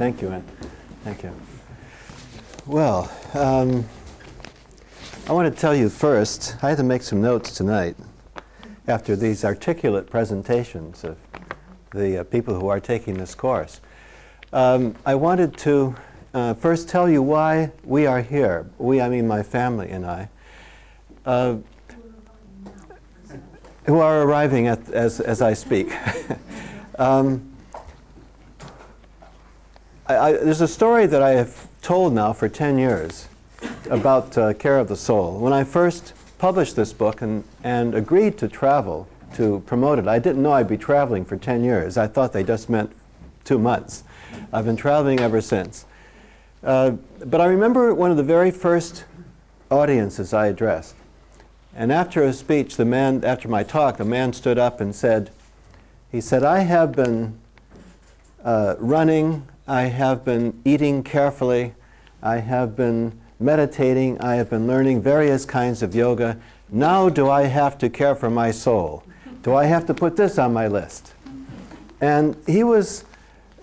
Thank you, Ann. Thank you. Well, I want to tell you first, I had to make some notes tonight after these articulate presentations of the people who are taking this course. I wanted to first tell you why we are here. We, I mean my family and I, who are arriving as I speak. There's a story that I have told now for 10 years about Care of the Soul. When I first published this book and agreed to travel to promote it, I didn't know I'd be traveling for 10 years. I thought they just meant 2 months. I've been traveling ever since. But I remember one of the very first audiences I addressed. And after a speech, after my talk, the man stood up and said, I have been running, I have been eating carefully, I have been meditating, I have been learning various kinds of yoga. Now do I have to care for my soul? Do I have to put this on my list? And he was,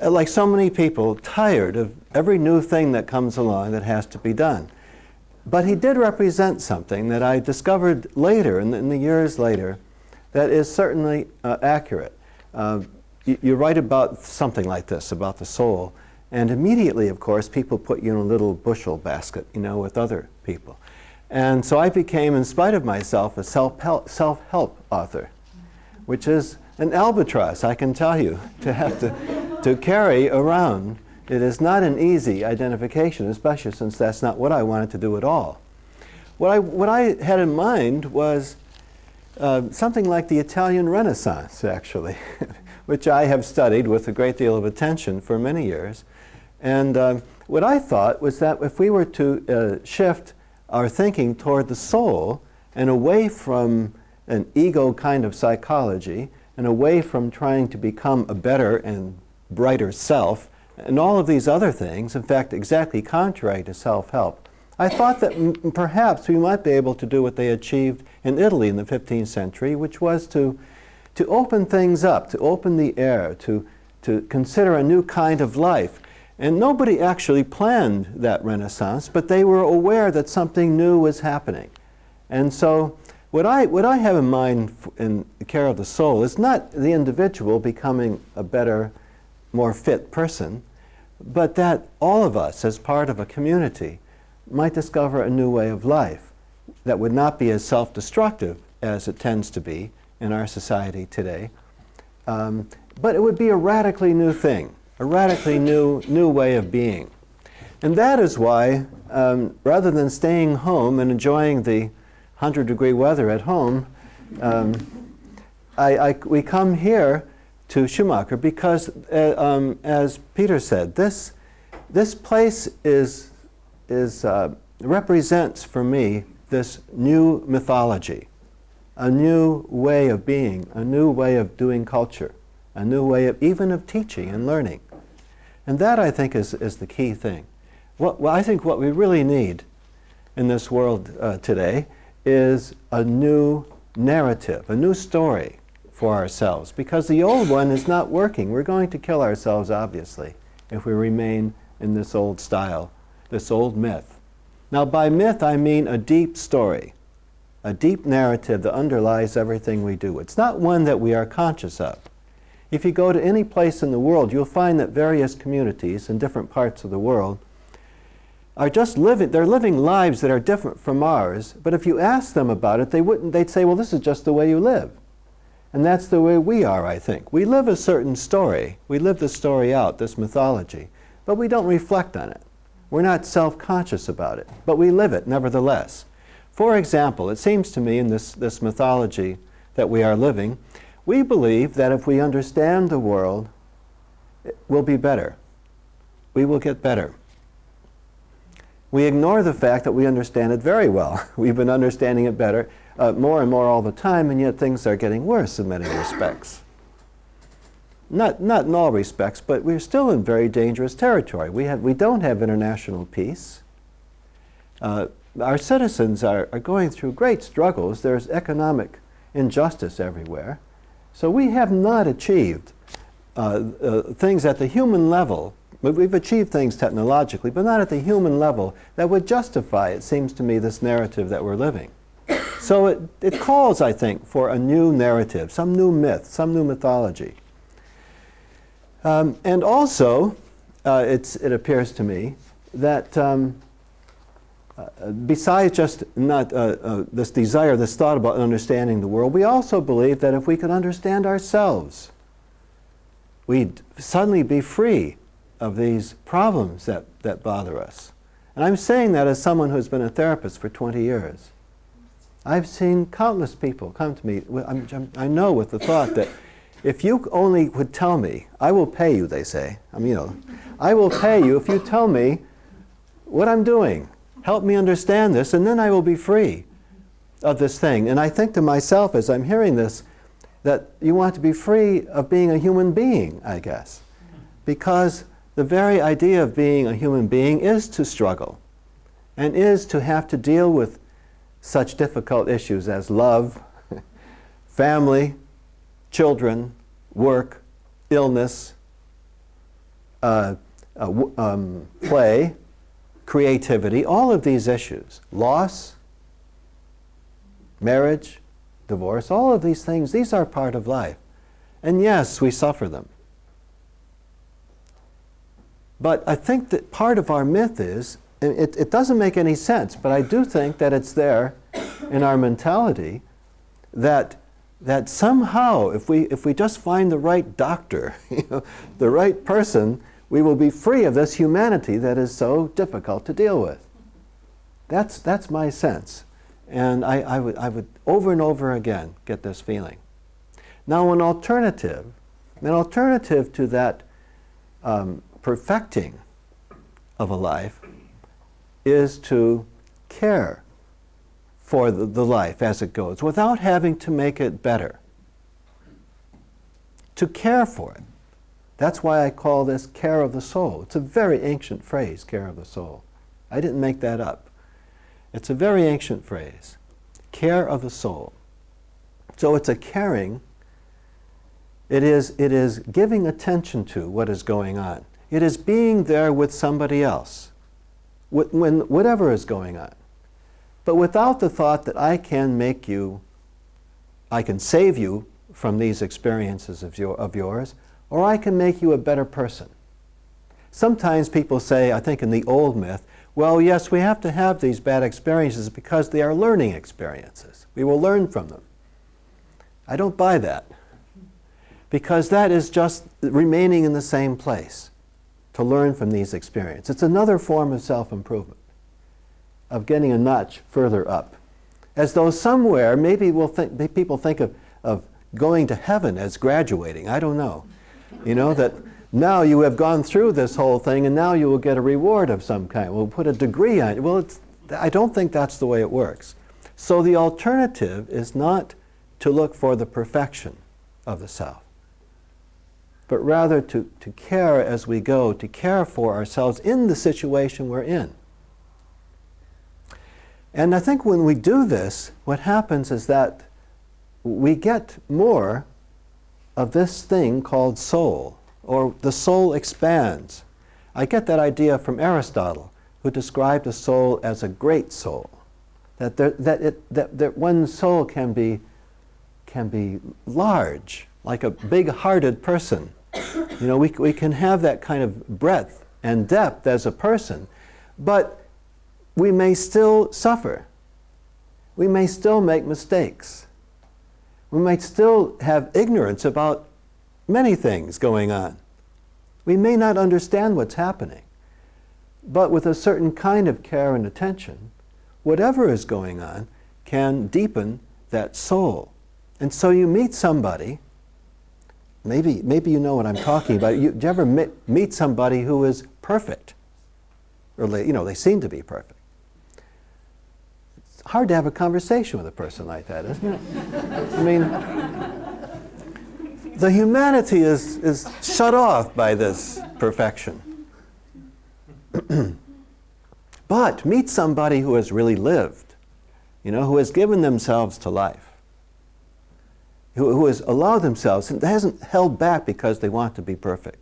like so many people, tired of every new thing that comes along that has to be done. But he did represent something that I discovered later, in the years later, that is certainly accurate. You write about something like this, about the soul, and immediately, of course, people put you in a little bushel basket, with other people. And so I became, in spite of myself, a self-help author, which is an albatross, I can tell you, to have to carry around. It is not an easy identification, especially since that's not what I wanted to do at all. What I had in mind was something like the Italian Renaissance, actually, which I have studied with a great deal of attention for many years. And what I thought was that if we were to shift our thinking toward the soul and away from an ego kind of psychology and away from trying to become a better and brighter self, and all of these other things, in fact, exactly contrary to self-help, I thought that perhaps we might be able to do what they achieved in Italy in the 15th century, which was to open things up, to open the air, to consider a new kind of life. And nobody actually planned that Renaissance, but they were aware that something new was happening. And so what I have in mind in the Care of the Soul is not the individual becoming a better, more fit person, but that all of us, as part of a community, might discover a new way of life that would not be as self-destructive as it tends to be in our society today, but it would be a radically new thing, a radically new way of being. And that is why, rather than staying home and enjoying the 100-degree weather at home, we come here to Schumacher because, as Peter said, this place represents for me this new mythology, a new way of being, a new way of doing culture, a new way of even of teaching and learning. And that, I think, is the key thing. I think what we really need in this world today is a new narrative, a new story for ourselves, because the old one is not working. We're going to kill ourselves, obviously, if we remain in this old style, this old myth. Now, by myth, I mean a deep story, a deep narrative that underlies everything we do. It's not one that we are conscious of. If you go to any place in the world, you'll find that various communities in different parts of the world are just they're living lives that are different from ours, but if you ask them about it, they'd say, well, this is just the way you live. And that's the way we are, I think. We live a certain story. We live this story out, this mythology, but we don't reflect on it. We're not self-conscious about it, but we live it nevertheless. For example, it seems to me in this mythology that we are living, we believe that if we understand the world, we'll be better. We will get better. We ignore the fact that we understand it very well. We've been understanding it better, more and more all the time, and yet things are getting worse in many respects. Not in all respects, but we're still in very dangerous territory. We don't have international peace. Our citizens are going through great struggles. There's economic injustice everywhere. So we have not achieved things at the human level We've achieved things technologically, but not at the human level that would justify, it seems to me, this narrative that we're living. So it calls, I think, for a new narrative, some new myth, some new mythology. And also, it appears to me that besides just not this desire, this thought about understanding the world, we also believe that if we could understand ourselves, we'd suddenly be free of these problems that bother us. And I'm saying that as someone who's been a therapist for 20 years. I've seen countless people come to me, I know with the thought that if you only would tell me, I will pay you, they say. I will pay you if you tell me what I'm doing. Help me understand this, and then I will be free of this thing. And I think to myself as I'm hearing this, that you want to be free of being a human being, I guess. Because the very idea of being a human being is to struggle, and is to have to deal with such difficult issues as love, family, children, work, illness, play, creativity, all of these issues, loss, marriage, divorce, all of these things, these are part of life. And yes, we suffer them. But I think that part of our myth is, it doesn't make any sense, but I do think that it's there in our mentality that somehow, if we just find the right doctor, the right person, we will be free of this humanity that is so difficult to deal with. That's my sense. And I would over and over again get this feeling. Now an alternative to that perfecting of a life is to care for the life as it goes without having to make it better. To care for it. That's why I call this care of the soul. It's a very ancient phrase, care of the soul. I didn't make that up. It's a very ancient phrase, care of the soul. So it's a caring, it is giving attention to what is going on. It is being there with somebody else, whatever is going on. But without the thought that I can save you from these experiences of yours, or I can make you a better person. Sometimes people say, I think in the old myth, well, yes, we have to have these bad experiences because they are learning experiences. We will learn from them. I don't buy that. Because that is just remaining in the same place to learn from these experiences. It's another form of self-improvement, of getting a notch further up. As though somewhere, maybe people think of going to heaven as graduating. I don't know. That now you have gone through this whole thing and now you will get a reward of some kind. We'll put a degree on it. Well, I don't think that's the way it works. So the alternative is not to look for the perfection of the self, but rather to care as we go, to care for ourselves in the situation we're in. And I think when we do this, what happens is that we get more of this thing called soul, or the soul expands. I get that idea from Aristotle, who described the soul as a great soul, that one's soul can be large, like a big-hearted person. We can have that kind of breadth and depth as a person, but we may still suffer. We may still make mistakes. We might still have ignorance about many things going on. We may not understand what's happening, but with a certain kind of care and attention, whatever is going on can deepen that soul. And so you meet somebody, maybe you know what I'm talking about. Do you ever meet somebody who is perfect? Or they seem to be perfect. It's hard to have a conversation with a person like that, isn't it? I mean, the humanity is shut off by this perfection. But meet somebody who has really lived, who has given themselves to life, who has allowed themselves, and hasn't held back because they want to be perfect,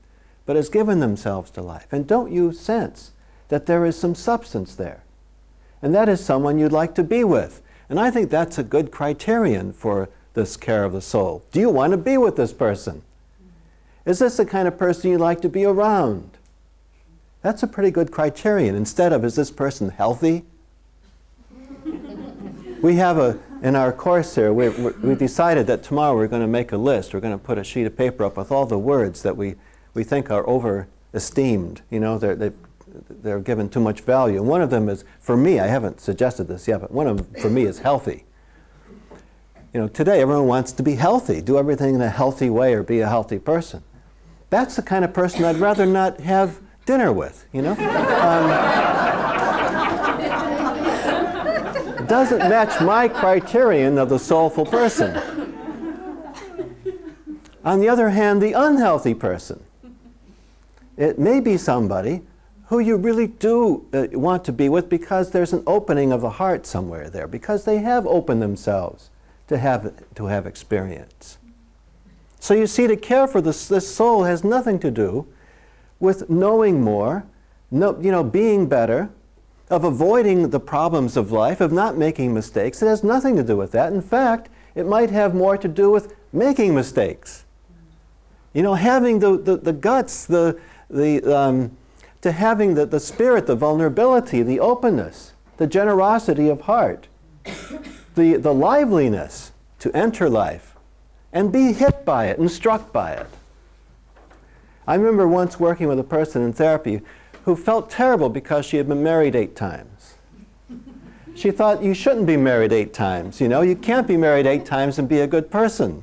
but has given themselves to life. And don't you sense that there is some substance there? And that is someone you'd like to be with. And I think that's a good criterion for this care of the soul. Do you want to be with this person? Is this the kind of person you like to be around? That's a pretty good criterion, instead of, is this person healthy? We have in our course here, we decided that tomorrow we're going to make a list. We're going to put a sheet of paper up with all the words that we think are over-esteemed. You know, they're given too much value. And one of them is, for me, I haven't suggested this yet, but one of them for me is healthy. You know, today everyone wants to be healthy, do everything in a healthy way or be a healthy person. That's the kind of person I'd rather not have dinner with, you know? It doesn't match my criterion of the soulful person. On the other hand, the unhealthy person, it may be somebody who you really do want to be with because there's an opening of the heart somewhere there, because they have opened themselves to have experience. So you see, to care for this soul has nothing to do with knowing more, being better, of avoiding the problems of life, of not making mistakes. It has nothing to do with that. In fact, it might have more to do with making mistakes. You know, having the guts, to having the spirit, the vulnerability, the openness, the generosity of heart, the liveliness to enter life and be hit by it and struck by it. I remember once working with a person in therapy who felt terrible because she had been married 8 times. She thought, you shouldn't be married 8 times, you know, you can't be married 8 times and be a good person.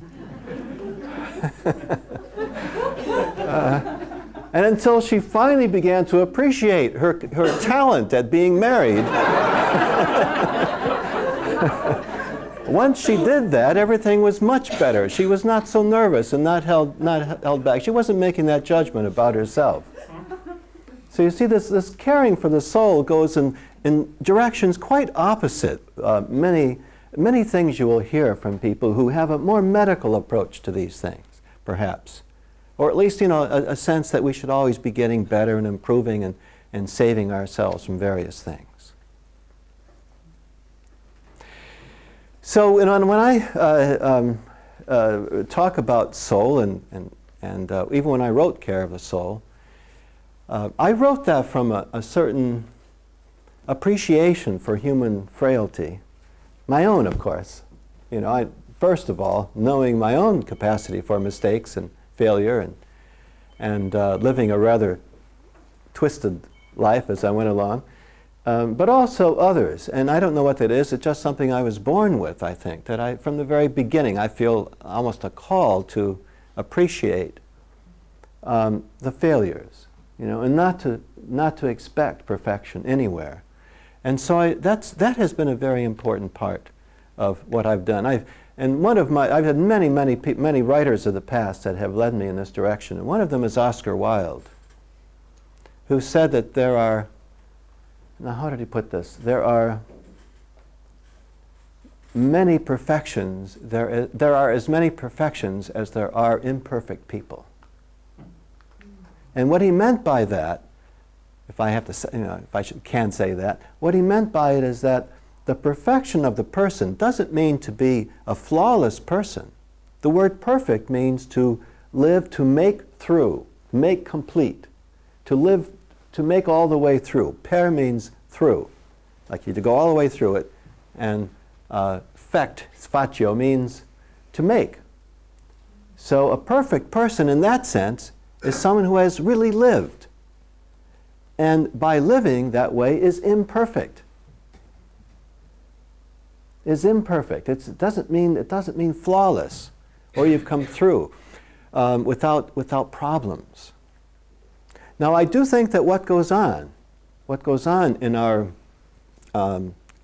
And until she finally began to appreciate her talent at being married. Once she did that, everything was much better. She was not so nervous and not held back. She wasn't making that judgment about herself. So you see, this caring for the soul goes in directions quite opposite. Many things you will hear from people who have a more medical approach to these things, perhaps. Or at least, a sense that we should always be getting better and improving and saving ourselves from various things. So when I talk about soul, and even when I wrote Care of the Soul, I wrote that from a certain appreciation for human frailty, my own, of course. First of all, knowing my own capacity for mistakes and failure, and living a rather twisted life as I went along, but also others. And I don't know what that is. It's just something I was born with, I think, that from the very beginning, I feel almost a call to appreciate the failures, and not to expect perfection anywhere. And so that has been a very important part of what I've done. I've had many writers of the past that have led me in this direction. And one of them is Oscar Wilde, who said that there are, now how did he put this? There are many perfections, there are as many perfections as there are imperfect people. And what he meant by that, if I have to say, can say that, what he meant by it is that the perfection of the person doesn't mean to be a flawless person. The word perfect means to live, to make through, make complete, to live, to make all the way through. Per means through, like you to go all the way through it, and factio means to make. So a perfect person in that sense is someone who has really lived, and by living that way is imperfect. It doesn't mean flawless, or you've come through without problems. Now, I do think that what goes on in our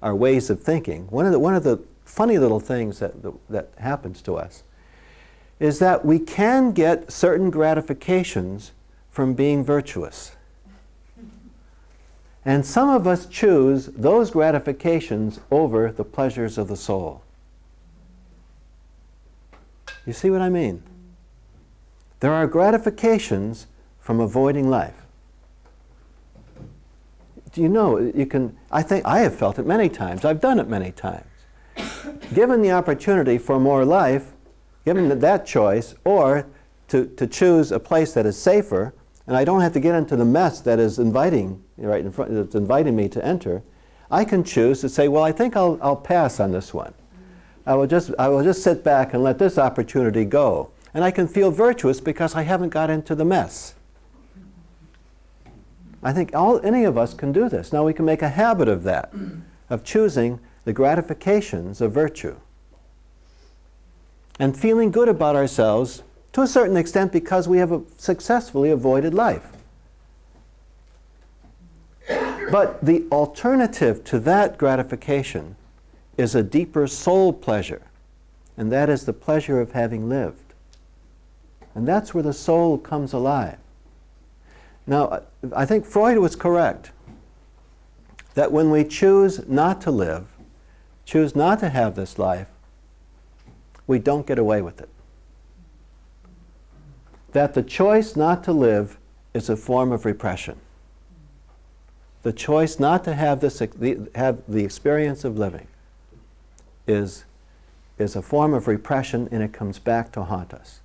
ways of thinking, one of the funny little things that happens to us is that we can get certain gratifications from being virtuous. And some of us choose those gratifications over the pleasures of the soul. You see what I mean? There are gratifications from avoiding life. Do you know, I think I have felt it many times. I've done it many times. Given the opportunity for more life, given that choice, or to choose a place that is safer, and I don't have to get into the mess that is inviting, right in front, that's inviting me to enter, I can choose to say, well, I think I'll pass on this one. I will just sit back and let this opportunity go. And I can feel virtuous because I haven't got into the mess. I think any of us can do this. Now we can make a habit of that, of choosing the gratifications of virtue. And feeling good about ourselves to a certain extent because we have successfully avoided life. But the alternative to that gratification is a deeper soul pleasure, and that is the pleasure of having lived. And that's where the soul comes alive. Now, I think Freud was correct that when we choose not to live, choose not to have this life, we don't get away with it. That the choice not to live is a form of repression. The choice not to have the experience of living is a form of repression, and it comes back to haunt us.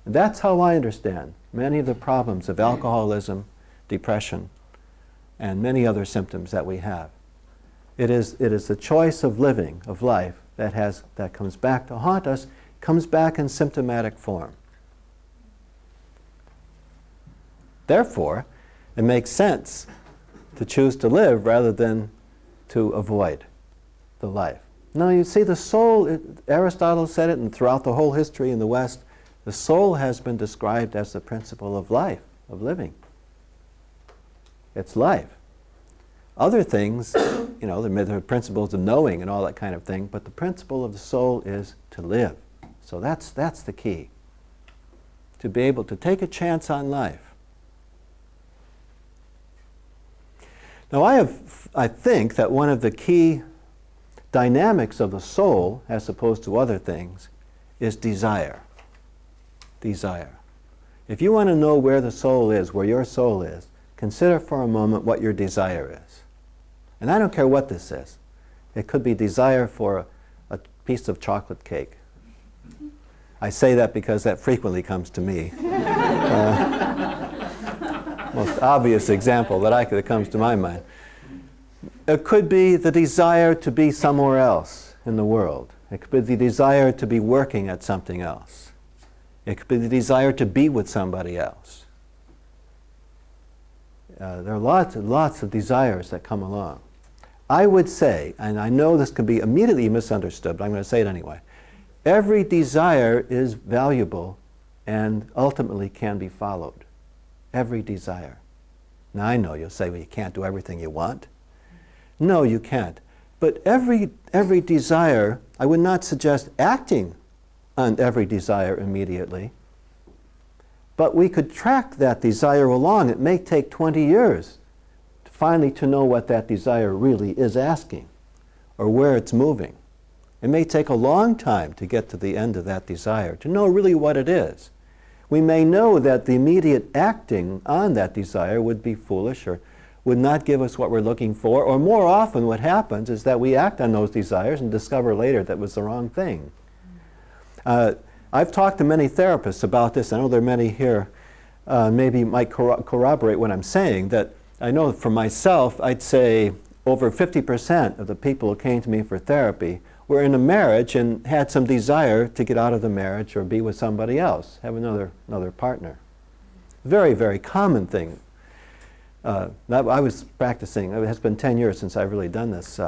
And that's how I understand many of the problems of alcoholism, depression, and many other symptoms that we have. It is the choice of living, of life, that comes back to haunt us, comes back in symptomatic form. Therefore, it makes sense to choose to live rather than to avoid the life. Now you see, the soul, Aristotle said it, and throughout the whole history in the West, the soul has been described as the principle of life, of living. It's life. Other things, there are principles of knowing and all that kind of thing, but the principle of the soul is to live. So that's the key. To be able to take a chance on life. Now I think that one of the key dynamics of the soul, as opposed to other things, is desire. Desire. If you want to know where the soul is, where your soul is, consider for a moment what your desire is. And I don't care what this is. It could be desire for a piece of chocolate cake. I say that because that frequently comes to me. Most obvious example that comes to my mind. It could be the desire to be somewhere else in the world. It could be the desire to be working at something else. It could be the desire to be with somebody else. There are lots and lots of desires that come along. I would say, and I know this can be immediately misunderstood, but I'm going to say it anyway, every desire is valuable and ultimately can be followed. Every desire. Now I know you'll say, well, you can't do everything you want. No, you can't. But every desire, I would not suggest acting on every desire immediately, but we could track that desire along. It may take 20 years finally to know what that desire really is asking or where it's moving. It may take a long time to get to the end of that desire, to know really what it is. We may know that the immediate acting on that desire would be foolish or would not give us what we're looking for, or more often what happens is that we act on those desires and discover later that was the wrong thing. I've talked to many therapists about this. I know there are many here maybe might corroborate what I'm saying, that I know for myself, I'd say over 50% of the people who came to me for therapy were in a marriage and had some desire to get out of the marriage or be with somebody else, have another partner. Very, very common thing. I was practicing, it has been 10 years since I've really done this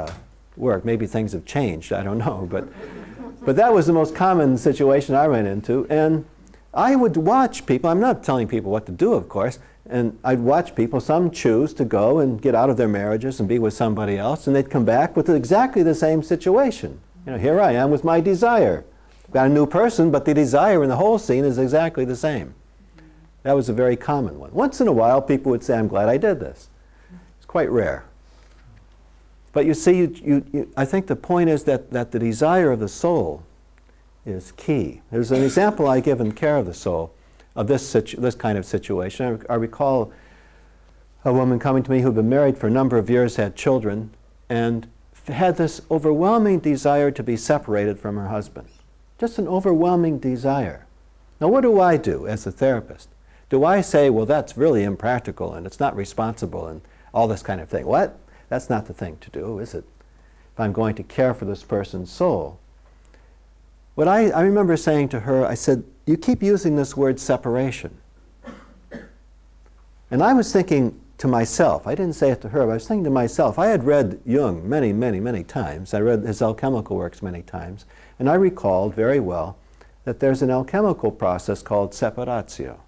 work. Maybe things have changed, I don't know. But that was the most common situation I ran into. And I would watch people, I'm not telling people what to do, of course, and I'd watch people, some choose to go and get out of their marriages and be with somebody else, and they'd come back with exactly the same situation. Here I am with my desire. I've got a new person, but the desire in the whole scene is exactly the same. That was a very common one. Once in a while, people would say, I'm glad I did this. It's quite rare. But you see, I think the point is that the desire of the soul is key. There's an example I give in Care of the Soul of this kind of situation. I recall a woman coming to me who'd been married for a number of years, had children, and had this overwhelming desire to be separated from her husband. Just an overwhelming desire. Now, what do I do as a therapist? Do I say, well, that's really impractical and it's not responsible and all this kind of thing? What? That's not the thing to do, is it? If I'm going to care for this person's soul. What I remember saying to her, I said, you keep using this word separation. And I was thinking to myself, I didn't say it to her, but I was thinking to myself, I had read Jung many, many, many times. I read his alchemical works many times, and I recalled very well that there's an alchemical process called separatio,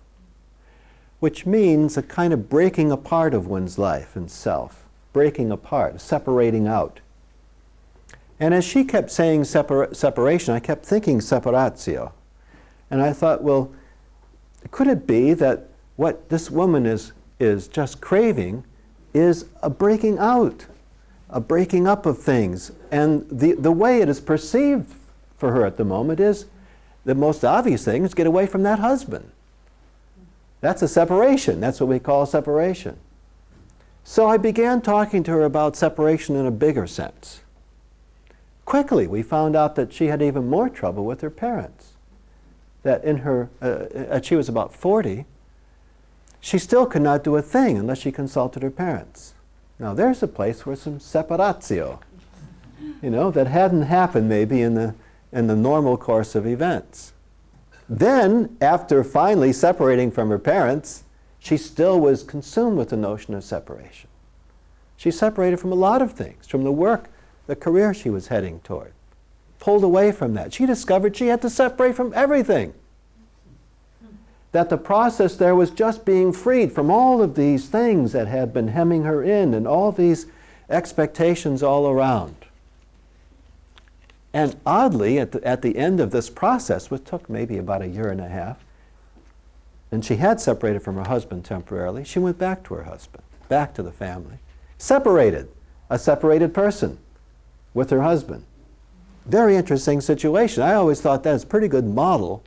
which means a kind of breaking apart of one's life and self, breaking apart, separating out. And as she kept saying separation, I kept thinking separatio. And I thought, well, could it be that what this woman is just craving is a breaking out, a breaking up of things? And the way it is perceived for her at the moment is the most obvious thing is get away from that husband. That's a separation. That's what we call separation. So I began talking to her about separation in a bigger sense. Quickly, we found out that she had even more trouble with her parents. That in her, she was about 40, she still could not do a thing unless she consulted her parents. Now there's a place where some separatio, that hadn't happened maybe in the normal course of events. Then, after finally separating from her parents, she still was consumed with the notion of separation. She separated from a lot of things, from the work, the career she was heading toward. Pulled away from that. She discovered she had to separate from everything. That the process there was just being freed from all of these things that had been hemming her in and all these expectations all around. And oddly, at the end of this process, which took maybe about 1.5 years, and she had separated from her husband temporarily, she went back to her husband, back to the family. Separated, a separated person with her husband. Very interesting situation. I always thought that was a pretty good model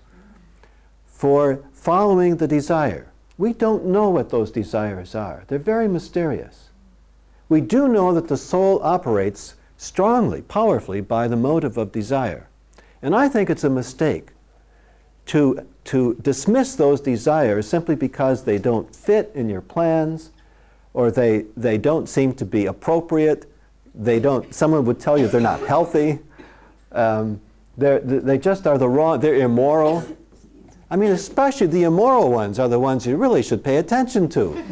for following the desire. We don't know what those desires are. They're very mysterious. We do know that the soul operates strongly, powerfully by the motive of desire. And I think it's a mistake to dismiss those desires simply because they don't fit in your plans or they don't seem to be appropriate. Someone would tell you they're not healthy. They just are they're immoral. I mean, especially the immoral ones are the ones you really should pay attention to.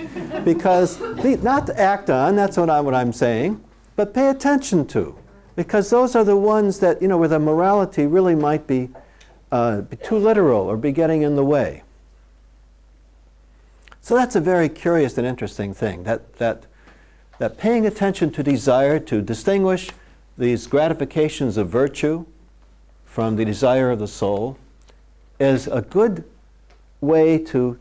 Because, not to act on, that's what I'm saying, but pay attention to. Because those are the ones that, where the morality really might be too literal or be getting in the way. So that's a very curious and interesting thing, that paying attention to desire, to distinguish these gratifications of virtue from the desire of the soul, is a good way to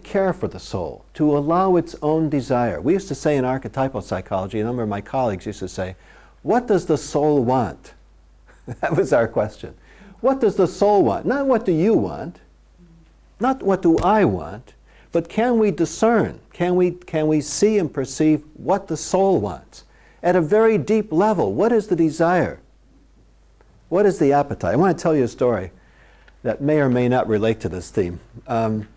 care for the soul, to allow its own desire. We used to say in archetypal psychology, a number of my colleagues used to say, what does the soul want? That was our question. What does the soul want? Not what do you want, not what do I want, but can we discern, can we see and perceive what the soul wants? At a very deep level, what is the desire? What is the appetite? I want to tell you a story that may or may not relate to this theme. One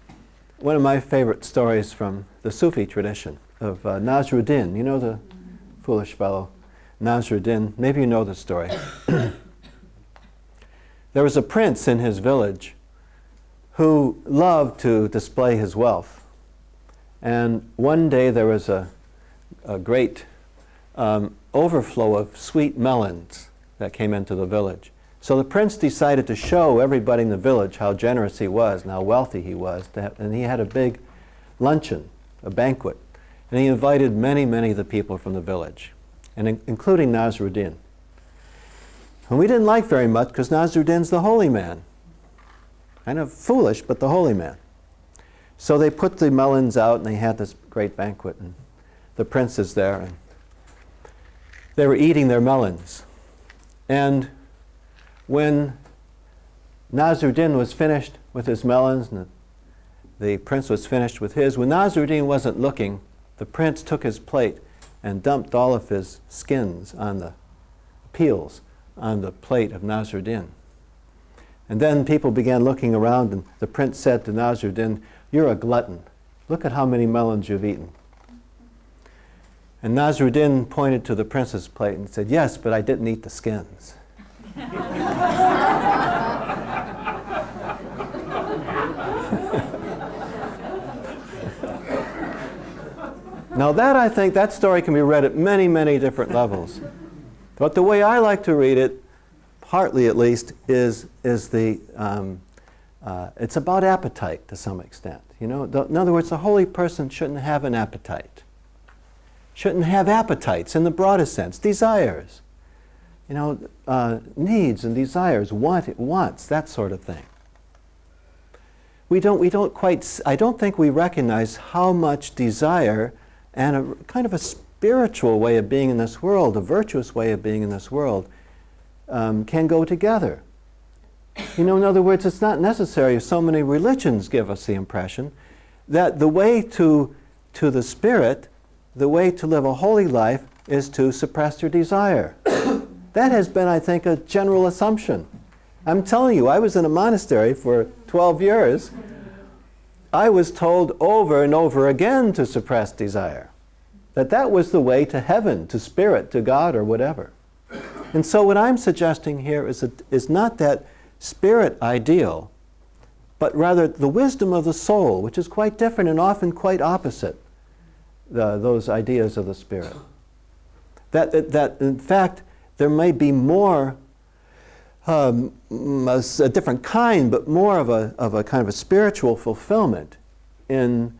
of my favorite stories from the Sufi tradition of Nasruddin. You know the foolish fellow, Nasruddin. Maybe you know the story. There was a prince in his village who loved to display his wealth. And one day there was a great overflow of sweet melons that came into the village. So the prince decided to show everybody in the village how generous he was and how wealthy he was. And he had a big luncheon, a banquet. And he invited many, many of the people from the village, and including Nasruddin. Whom we didn't like very much because Nasruddin's the holy man. Kind of foolish, but the holy man. So they put the melons out and they had this great banquet. And the prince is there. And they were eating their melons. And when Nasruddin was finished with his melons and The prince was finished with his. When Nasruddin wasn't looking, the prince took his plate and dumped all of his skins on the peels on the plate of Nasruddin. And then people began looking around, and the prince said to Nasruddin, "You're a glutton. Look at how many melons you've eaten." And Nasruddin pointed to the prince's plate and said, "Yes, but I didn't eat the skins." Now I think that story can be read at many, many different levels. But the way I like to read it, partly at least, is it's about appetite to some extent. In other words, the holy person shouldn't have an appetite. Shouldn't have appetites in the broadest sense, desires. Needs and desires, wants, that sort of thing. I don't think we recognize how much desire and a kind of a spiritual way of being in this world, a virtuous way of being in this world, can go together. In other words, it's not necessary. So many religions give us the impression that the way to the spirit, the way to live a holy life, is to suppress your desire. That has been, I think, a general assumption. I'm telling you, I was in a monastery for 12 years. I was told over and over again to suppress desire. That was the way to heaven, to spirit, to God, or whatever. And so what I'm suggesting here is not that spirit ideal, but rather the wisdom of the soul, which is quite different and often quite opposite those ideas of the spirit. That in fact, there may be more, a different kind, but more of a kind of a spiritual fulfillment in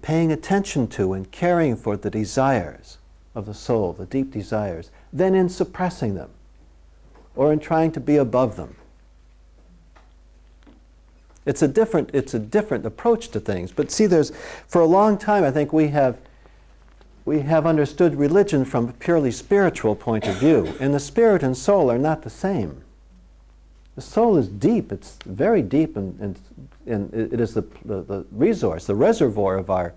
paying attention to and caring for the desires of the soul, the deep desires, than in suppressing them or in trying to be above them. It's a different approach to things. But see, for a long time, I think we have understood religion from a purely spiritual point of view, and the spirit and soul are not the same. The soul is deep. It's very deep, and it is the resource, the reservoir of our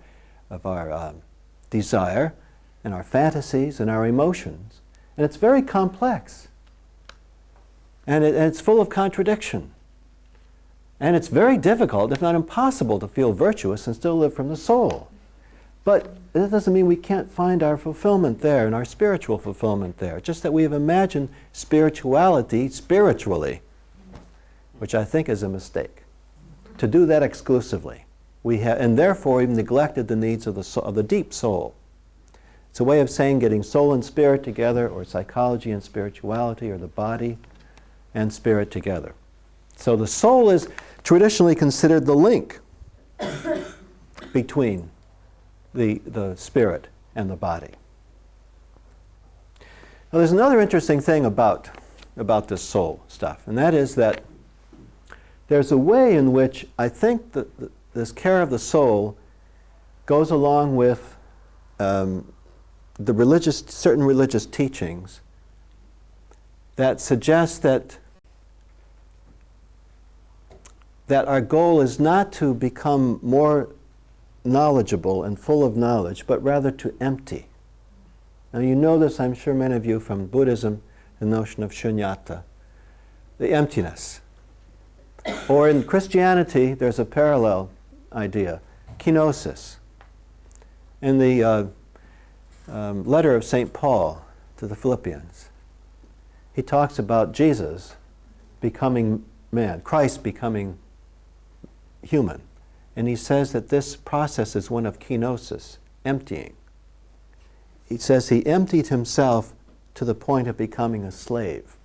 desire and our fantasies and our emotions. And it's very complex. And it's full of contradiction. And it's very difficult, if not impossible, to feel virtuous and still live from the soul. But that doesn't mean we can't find our fulfillment there and our spiritual fulfillment there. Just that we have imagined spirituality spiritually, which I think is a mistake. To do that exclusively. And therefore we've neglected the needs of the deep soul. It's a way of saying getting soul and spirit together, or psychology and spirituality, or the body and spirit together. So the soul is traditionally considered the link between the spirit and the body. Now there's another interesting thing about this soul stuff, and that is that there's a way in which I think that this care of the soul goes along with certain religious teachings that suggest that our goal is not to become more knowledgeable and full of knowledge, but rather to empty. Now you know this, I'm sure many of you, from Buddhism, the notion of shunyata, the emptiness. Or in Christianity, there's a parallel idea, kenosis. In the letter of St. Paul to the Philippians, he talks about Jesus becoming man, Christ becoming human. And he says that this process is one of kenosis, emptying. He says he emptied himself to the point of becoming a slave.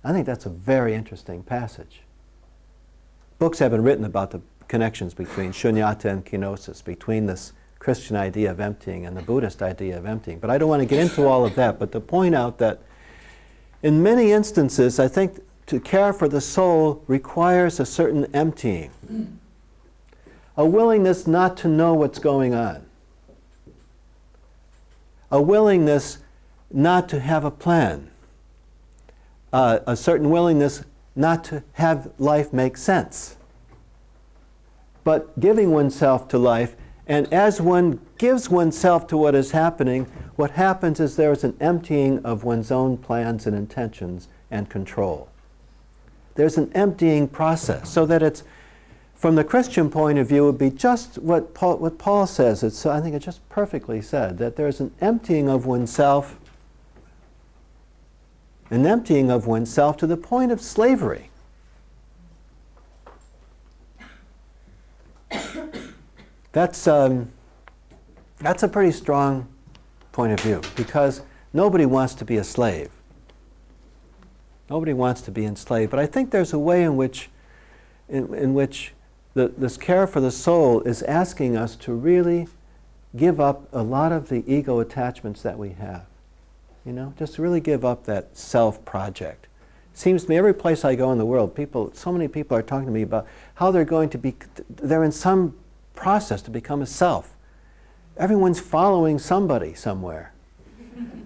I think that's a very interesting passage. Books have been written about the connections between shunyata and kenosis, between this Christian idea of emptying and the Buddhist idea of emptying. But I don't want to get into all of that, but to point out that in many instances, I think to care for the soul requires a certain emptying, a willingness not to know what's going on, a willingness not to have a plan, a certain willingness not to have life make sense. but giving oneself to life. And as one gives oneself to what is happening, what happens is there is an emptying of one's own plans and intentions and control. There's an emptying process, so that it's, from the Christian point of view, it would be just what Paul says. I think it's just perfectly said, that there's an emptying of oneself, to the point of slavery. That's a pretty strong point of view, because nobody wants to be a slave. Nobody wants to be enslaved. But I think there's a way in which this care for the soul is asking us to really give up a lot of the ego attachments that we have. Just really give up that self project. It seems to me every place I go in the world, so many people are talking to me about how they're in some process to become a self. Everyone's following somebody somewhere.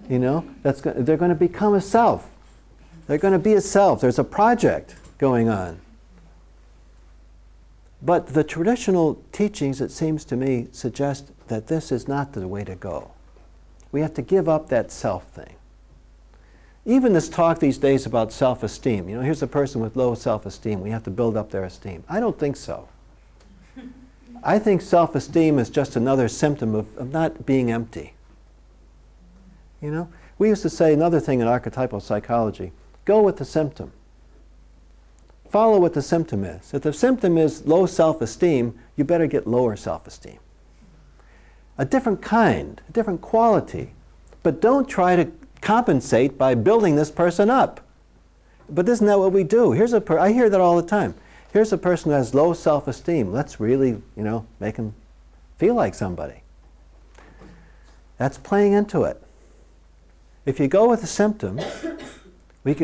They're going to become a self. They're going to be a self. There's a project going on. But the traditional teachings, it seems to me, suggest that this is not the way to go. We have to give up that self thing. Even this talk these days about self-esteem. Here's a person with low self-esteem. We have to build up their esteem. I don't think so. I think self-esteem is just another symptom of not being empty. We used to say another thing in archetypal psychology: go with the symptom. Follow what the symptom is. If the symptom is low self-esteem, you better get lower self-esteem. A different kind, a different quality. But don't try to compensate by building this person up. But isn't that what we do? I hear that all the time. Here's a person who has low self-esteem. Let's really, make him feel like somebody. That's playing into it. If you go with the symptom, we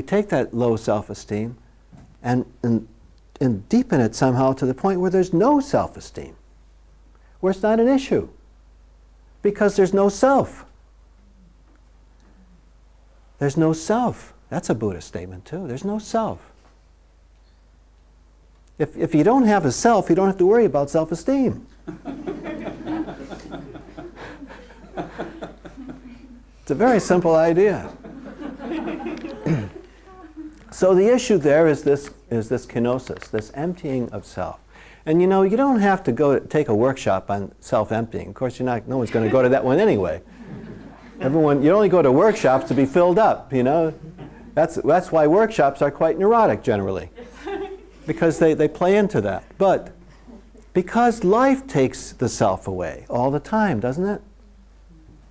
take that low self-esteem and deepen it somehow to the point where there's no self-esteem, where it's not an issue, because there's no self. There's no self. That's a Buddhist statement too. There's no self. If you don't have a self, you don't have to worry about self-esteem. It's a very simple idea. So the issue there is this kenosis, this emptying of self. And you don't have to go take a workshop on self-emptying. Of course, no one's going to go to that one anyway. You only go to workshops to be filled up, That's why workshops are quite neurotic generally, because they play into that. But because life takes the self away all the time, doesn't it?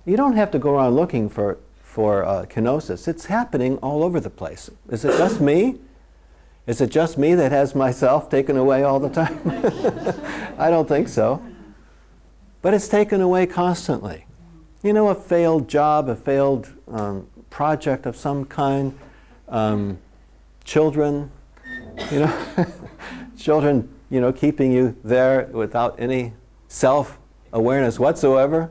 You don't have to go around looking for kenosis. It's happening all over the place. Is it just me? Is it just me that has myself taken away all the time? I don't think so. But it's taken away constantly. A failed job, a failed project of some kind, children, children, keeping you there without any self-awareness whatsoever.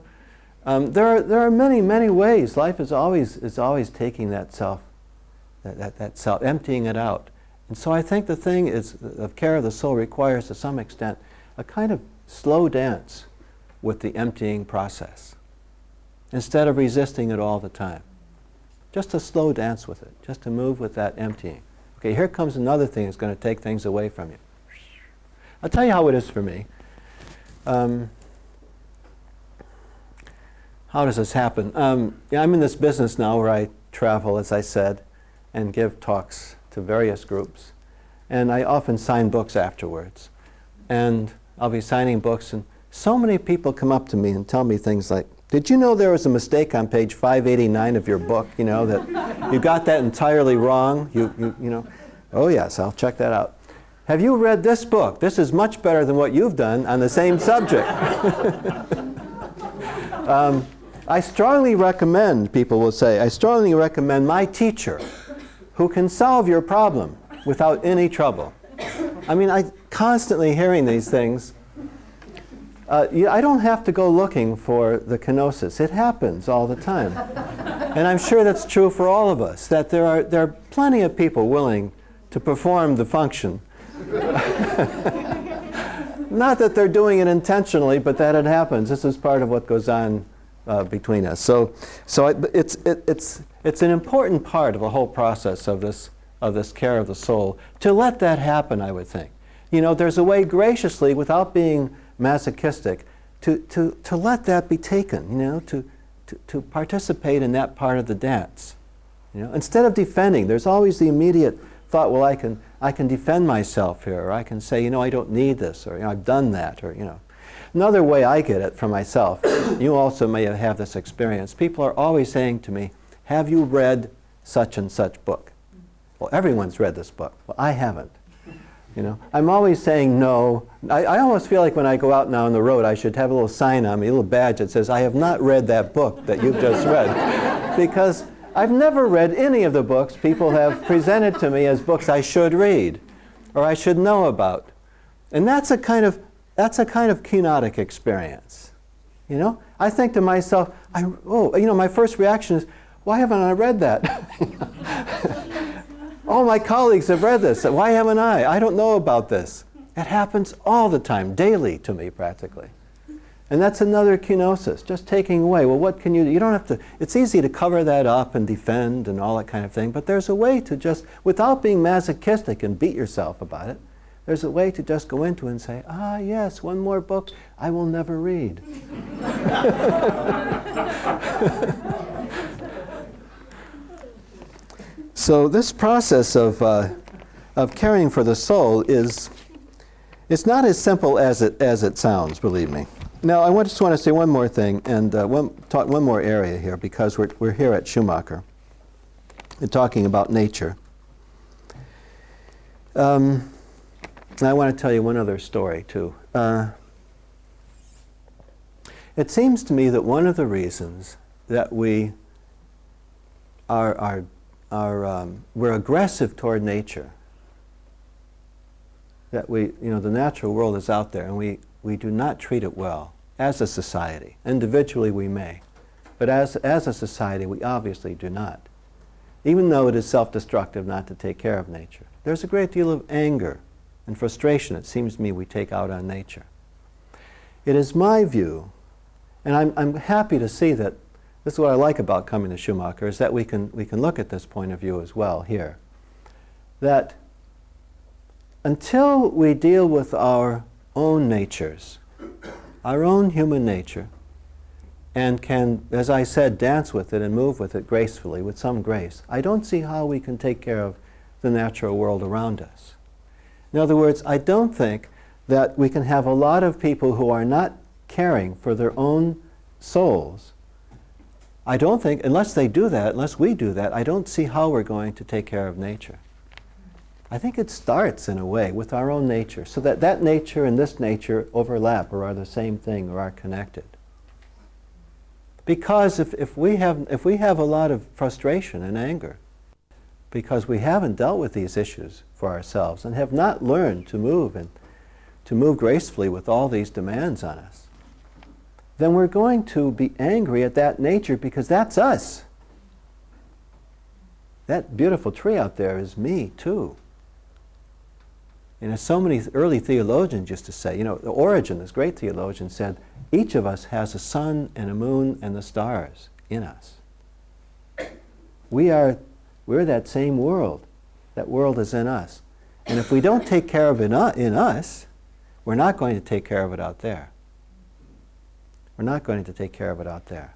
There are many, many ways. Life is always taking that self, that self, emptying it out. And so I think the thing is, the care of the soul requires, to some extent, a kind of slow dance with the emptying process, instead of resisting it all the time. Just a slow dance with it, just to move with that emptying. Okay, here comes another thing that's going to take things away from you. I'll tell you how it is for me. How does this happen? I'm in this business now where I travel, as I said, and give talks to various groups. And I often sign books afterwards. And I'll be signing books, and so many people come up to me and tell me things like, did you know there was a mistake on page 589 of your book, that you got that entirely wrong? Oh yes, I'll check that out. Have you read this book? This is much better than what you've done on the same subject. I strongly recommend, people will say, I strongly recommend my teacher who can solve your problem without any trouble. I constantly hearing these things. I don't have to go looking for the kenosis. It happens all the time. And I'm sure that's true for all of us, that there are plenty of people willing to perform the function Not that they're doing it intentionally, but that it happens. This is part of what goes on between us. It's an important part of the whole process of this care of the soul to let that happen, I would think. There's a way graciously, without being masochistic, to let that be taken, to participate in that part of the dance. Instead of defending, there's always the immediate thought, well, I can defend myself here, or I can say, I don't need this, or I've done that, or Another way I get it for myself, you also may have this experience. People are always saying to me, have you read such and such book? Well, everyone's read this book. Well, I haven't. I'm always saying no. I almost feel like when I go out now on the road, I should have a little sign on me, a little badge that says, I have not read that book that you've just read. Because I've never read any of the books people have presented to me as books I should read or I should know about. And that's a kind of kenotic experience. I think to myself, my first reaction is, why haven't I read that? All my colleagues have read this. Why haven't I? I don't know about this. It happens all the time, daily to me practically. And that's another kenosis, just taking away. Well, what can you do? You don't have to, it's easy to cover that up and defend and all that kind of thing, but there's a way to just, without being masochistic and beat yourself about it, there's a way to just go into it and say, yes, one more book I will never read. So this process of caring for the soul it's not as simple as it sounds, believe me. Now, I just want to say one more thing, and talk one more area here, because we're here at Schumacher and talking about nature. And I want to tell you one other story, too. It seems to me that one of the reasons that we're aggressive toward nature, that the natural world is out there, and we do not treat it well as a society. Individually we may, but as a society we obviously do not. Even though it is self-destructive not to take care of nature. There's a great deal of anger and frustration, it seems to me, we take out on nature. It is my view, and I'm happy to see that this is what I like about coming to Schumacher, is that we can look at this point of view as well here. That until we deal with our own natures, our own human nature, and can, as I said, dance with it and move with it gracefully, with some grace, I don't see how we can take care of the natural world around us. In other words, I don't think that we can have a lot of people who are not caring for their own souls. I don't think, unless we do that, I don't see how we're going to take care of nature. I think it starts, in a way, with our own nature, so that nature and this nature overlap or are the same thing or are connected. Because if we have a lot of frustration and anger, because we haven't dealt with these issues for ourselves and have not learned to move gracefully with all these demands on us, then we're going to be angry at that nature because that's us. That beautiful tree out there is me too. And as so many early theologians used to say, Origen, this great theologian, said, each of us has a sun and a moon and the stars in us. We're that same world. That world is in us. And if we don't take care of it in us, we're not going to take care of it out there. We're not going to take care of it out there.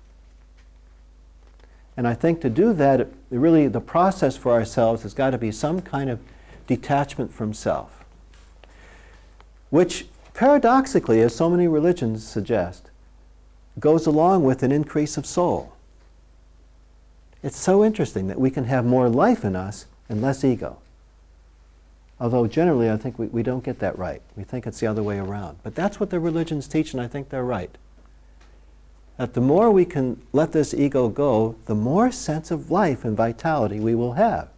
And I think to do that, really the process for ourselves has got to be some kind of detachment from self, which paradoxically, as so many religions suggest, goes along with an increase of soul. It's so interesting that we can have more life in us and less ego. Although generally I think we don't get that right. We think it's the other way around. But that's what the religions teach, and I think they're right. That the more we can let this ego go, the more sense of life and vitality we will have.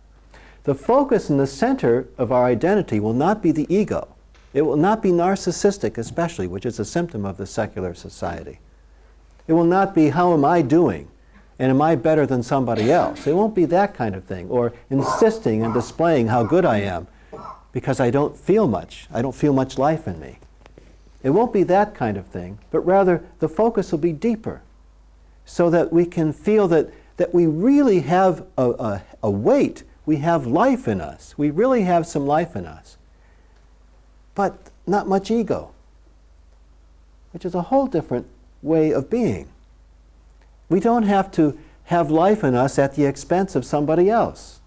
The focus and the center of our identity will not be the ego. It will not be narcissistic, especially, which is a symptom of the secular society. It will not be, how am I doing? And am I better than somebody else? It won't be that kind of thing, or insisting and displaying how good I am. because I don't feel much. I don't feel much life in me. It won't be that kind of thing, but rather the focus will be deeper, so that we can feel that we really have a weight. We have life in us. We really have some life in us. But not much ego, which is a whole different way of being. We don't have to have life in us at the expense of somebody else.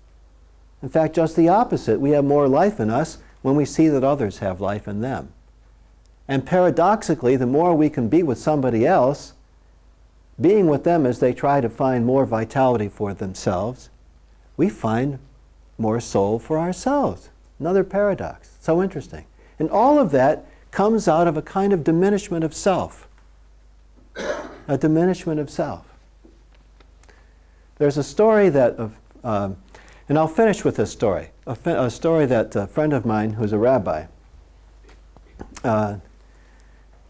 In fact, just the opposite. We have more life in us when we see that others have life in them. And paradoxically, the more we can be with somebody else, being with them as they try to find more vitality for themselves, we find more soul for ourselves. Another paradox. So interesting. And all of that comes out of a kind of diminishment of self. A diminishment of self. There's a story that, and I'll finish with this story. A story that a friend of mine who's a rabbi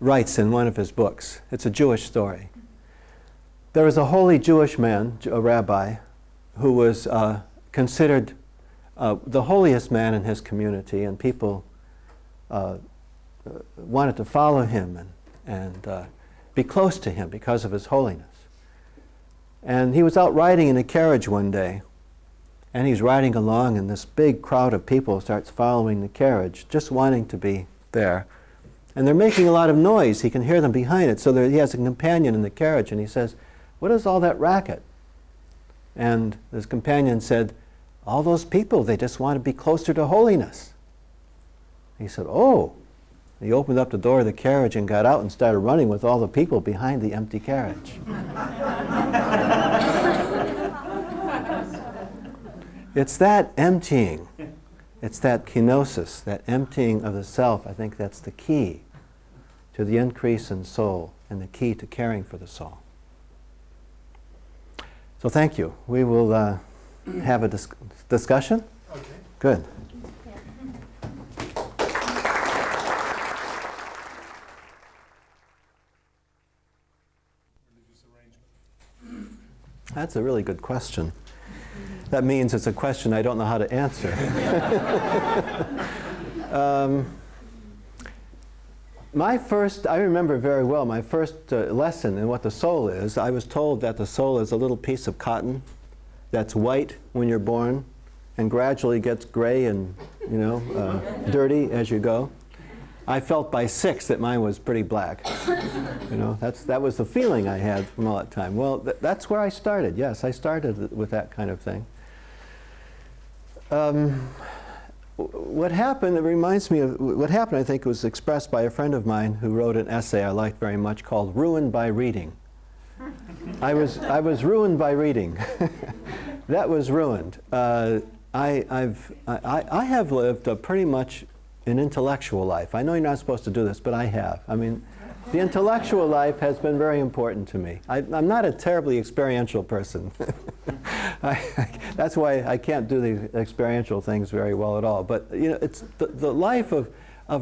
writes in one of his books. It's a Jewish story. There was a holy Jewish man, a rabbi, who was considered the holiest man in his community, and people wanted to follow him and be close to him because of his holiness. And he was out riding in a carriage one day, and he's riding along, and this big crowd of people starts following the carriage, just wanting to be there. And they're making a lot of noise. He can hear them behind it. So he has a companion in the carriage, and he says, "What is all that racket?" And his companion said, "All those people, they just want to be closer to holiness." He said, "Oh." He opened up the door of the carriage and got out and started running with all the people behind the empty carriage. It's that emptying. It's that kenosis, that emptying of the self. I think that's the key to the increase in soul and the key to caring for the soul. So thank you. We will have a discussion. Okay. Good. Religious arrangement. That's a really good question. That means it's a question I don't know how to answer. I remember very well my first lesson in what the soul is. I was told that the soul is a little piece of cotton that's white when you're born and gradually gets gray and, dirty as you go. I felt by 6 that mine was pretty black. That was the feeling I had from all that time. Well, that's where I started. Yes, I started with that kind of thing. What happened, it reminds me of, what happened I think was expressed by a friend of mine who wrote an essay I liked very much called Ruined by Reading. I was ruined by reading. That was ruined. I have lived pretty much an intellectual life. I know you're not supposed to do this, but I have. I mean, the intellectual life has been very important to me. I'm not a terribly experiential person. That's why I can't do the experiential things very well at all. But it's the life of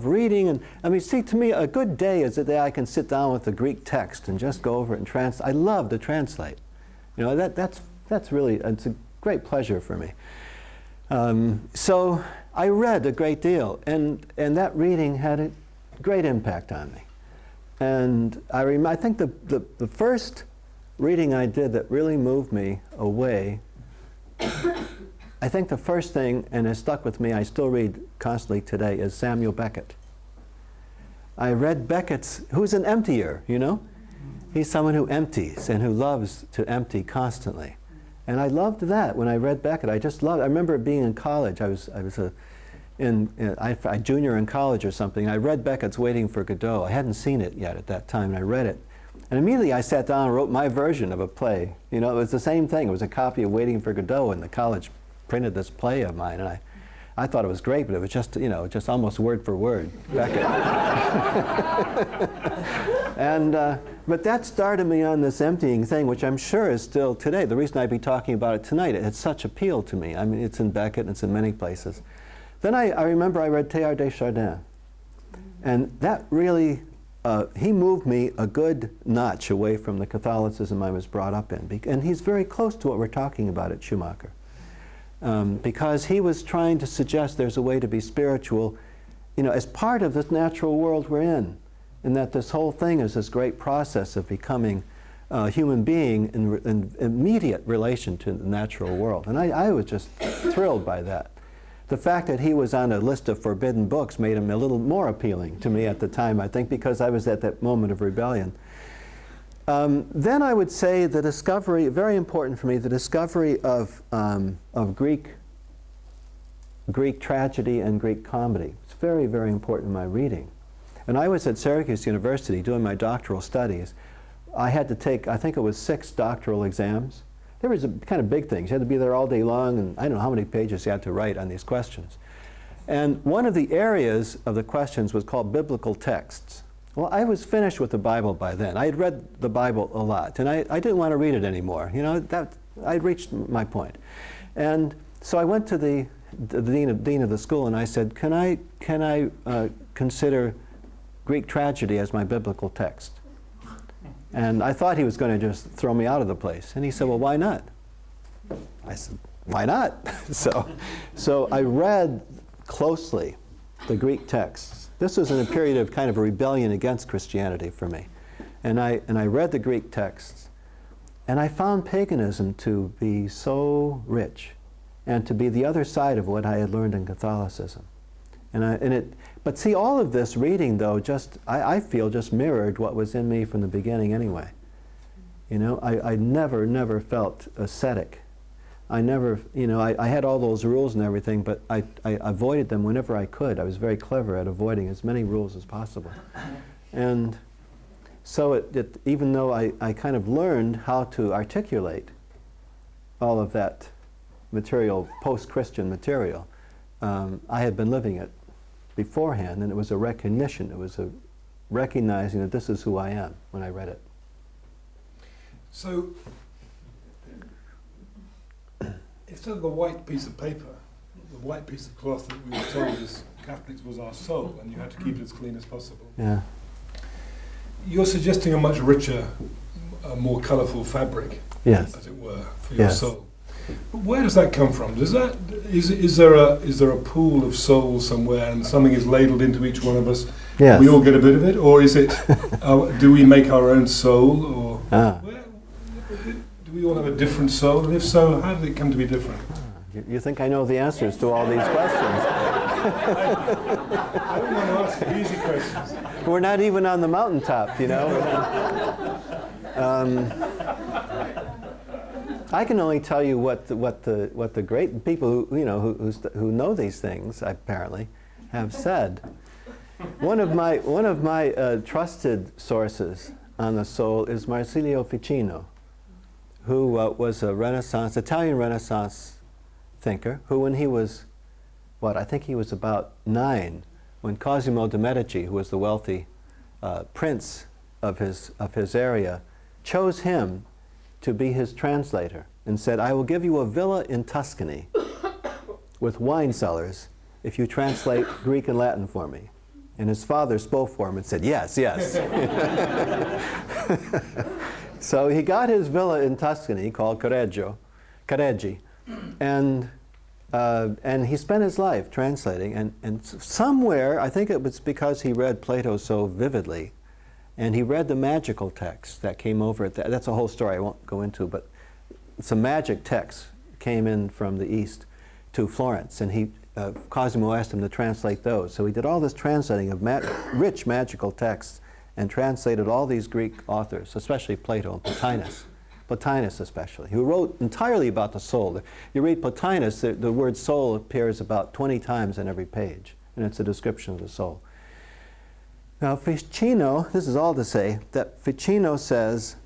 reading. And I mean, see, to me, a good day is the day I can sit down with the Greek text and just go over it and translate. I love to translate. That's really, it's a great pleasure for me. So I read a great deal, and that reading had a great impact on me. And I think the first reading I did that really moved me away, I think the first thing, and it stuck with me, I still read constantly today, is Samuel Beckett. I read Beckett's, who's an emptier, He's someone who empties and who loves to empty constantly. And I loved that when I read Beckett. I just loved it. I remember being in college. I was a junior in college or something. I read Beckett's Waiting for Godot. I hadn't seen it yet at that time, and I read it. And immediately I sat down and wrote my version of a play. It was the same thing. It was a copy of Waiting for Godot, and the college printed this play of mine, and I thought it was great, but it was just, just almost word for word, Beckett. But that started me on this emptying thing, which I'm sure is still today. The reason I'd be talking about it tonight, it had such appeal to me. I mean, it's in Beckett, and it's in many places. Then I remember I read Teilhard de Chardin, and that really, he moved me a good notch away from the Catholicism I was brought up in, and he's very close to what we're talking about at Schumacher. because he was trying to suggest there's a way to be spiritual, as part of this natural world we're in, and that this whole thing is this great process of becoming a human being in immediate relation to the natural world. And I was just thrilled by that. The fact that he was on a list of forbidden books made him a little more appealing to me at the time, I think, because I was at that moment of rebellion. Then I would say the discovery, very important for me, the discovery of Greek tragedy and Greek comedy. It's very, very important in my reading. And I was at Syracuse University doing my doctoral studies. I had to take, I think it was 6 doctoral exams. There was kind of big things. You had to be there all day long, and I don't know how many pages you had to write on these questions. And one of the areas of the questions was called biblical texts. Well, I was finished with the Bible by then. I had read the Bible a lot, and I didn't want to read it anymore. I'd reached my point. And so I went to the dean of the school, and I said, can I consider Greek tragedy as my biblical text? And I thought he was going to just throw me out of the place. And he said, well, why not? I said, why not? So I read closely the Greek texts. This was in a period of kind of a rebellion against Christianity for me. And I read the Greek texts, and I found paganism to be so rich and to be the other side of what I had learned in Catholicism. But see, all of this reading, though, I feel just mirrored what was in me from the beginning anyway. I never felt ascetic. I never, I had all those rules and everything, but I avoided them whenever I could. I was very clever at avoiding as many rules as possible. And so even though I kind of learned how to articulate all of that material, post-Christian material, I had been living it beforehand, and it was a recognition. It was a recognizing that this is who I am when I read it. So, instead of the white piece of paper, the white piece of cloth that we were told as Catholics was our soul, and you had to keep it as clean as possible. Yeah. You're suggesting a much richer, more colourful fabric, yes, as it were, for your yes. soul. But where does that come from? Is there a pool of soul somewhere, and something is ladled into each one of us? Yes. We all get a bit of it, or is it? Do we make our own soul, or do we all have a different soul? And if so, how did it come to be different? You think I know the answers to all these questions? I don't want to ask easy questions. We're not even on the mountaintop, I can only tell you what the great people who know these things apparently have said. One of my trusted sources on the soul is Marsilio Ficino, who was a Italian Renaissance thinker, who when he was, I think he was about 9, when Cosimo de' Medici, who was the wealthy prince of his area, chose him to be his translator and said, I will give you a villa in Tuscany with wine cellars if you translate Greek and Latin for me. And his father spoke for him and said, yes, yes. So he got his villa in Tuscany called Careggi, and he spent his life translating, and somewhere, I think it was because he read Plato so vividly, and he read the magical text that came over it. That's a whole story I won't go into, but some magic texts came in from the East to Florence, and Cosimo asked him to translate those. So he did all this translating of rich magical texts and translated all these Greek authors, especially Plato and Plotinus especially, who wrote entirely about the soul. You read Plotinus, the word soul appears about 20 times on every page, and it's a description of the soul. Now Ficino, this is all to say, that Ficino says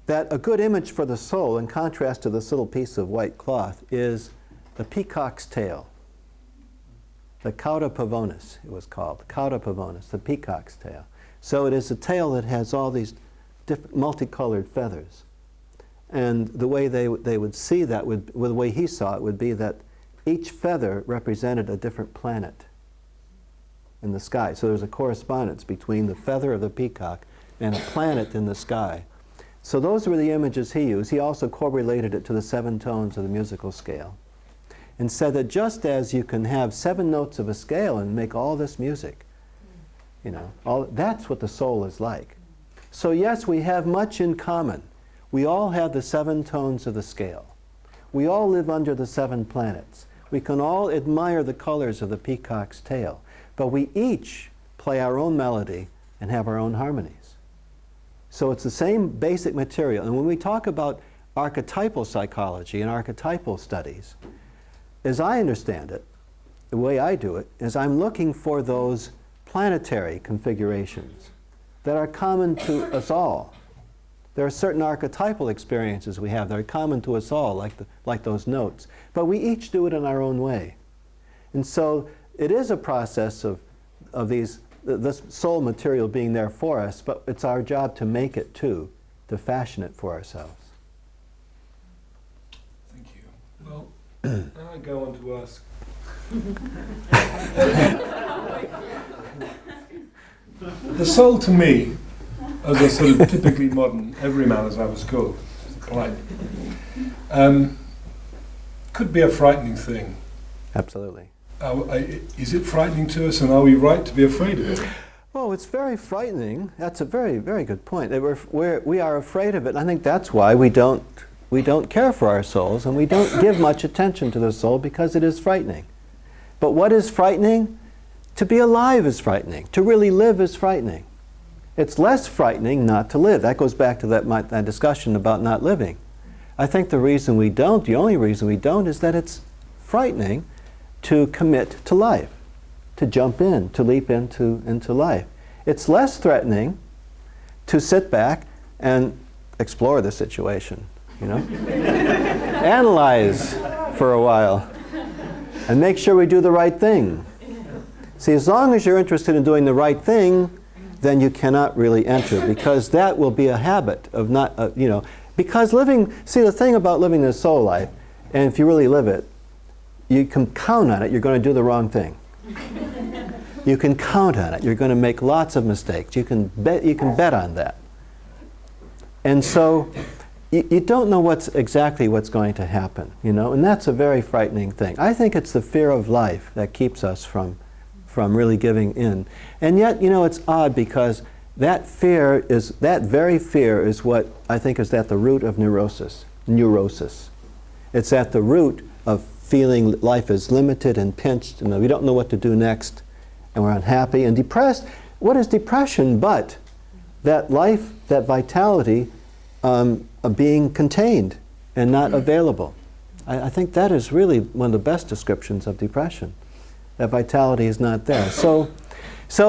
that a good image for the soul, in contrast to this little piece of white cloth, is the peacock's tail. The cauda pavonis, it was called, cauda pavonis, the peacock's tail. So it is a tail that has all these different multicolored feathers. And the way they would see that, the way he saw it, would be that each feather represented a different planet in the sky. So there's a correspondence between the feather of the peacock and a planet in the sky. So those were the images he used. He also correlated it to the 7 tones of the musical scale. and said that just as you can have 7 notes of a scale and make all this music, you know, that's what the soul is like. So yes, we have much in common. We all have the 7 tones of the scale. We all live under the 7 planets. We can all admire the colors of the peacock's tail, but we each play our own melody and have our own harmonies. So it's the same basic material. And when we talk about archetypal psychology and archetypal studies, as I understand it, the way I do it, is I'm looking for those planetary configurations that are common to us all. There are certain archetypal experiences we have that are common to us all, like those notes. But we each do it in our own way. And so it is a process of this soul material being there for us, but it's our job to make it too, to fashion it for ourselves. Thank you. Well, now I go on to ask. The soul to me, as a sort of typically modern everyman, as I was called, polite, could be a frightening thing. Absolutely. Is it frightening to us, and are we right to be afraid of it? Oh, it's very frightening. That's a very, very good point. We are afraid of it. I think that's why we don't care for our souls, and we don't give much attention to the soul, because it is frightening. But what is frightening? To be alive is frightening. To really live is frightening. It's less frightening not to live. That goes back to that discussion about not living. I think the reason we don't, the only reason we don't, is that it's frightening to commit to life, to jump in, to leap into life. It's less threatening to sit back and explore the situation, you know? Analyze for a while and make sure we do the right thing. See, as long as you're interested in doing the right thing, then you cannot really enter, because that will be a habit of not, you know, because see, the thing about living this soul life, and if you really live it, you can count on it, you're going to do the wrong thing. You can count on it, you're going to make lots of mistakes. You can bet on that. And so you don't know exactly what's going to happen, you know, and that's a very frightening thing. I think it's the fear of life that keeps us from really giving in. And yet, you know, it's odd, because that very fear is what I think is at the root of neurosis. It's at the root of feeling life is limited and pinched, and we don't know what to do next, and we're unhappy and depressed. What is depression but that life, that vitality of being contained and not available? I think that is really one of the best descriptions of depression. That vitality is not there. So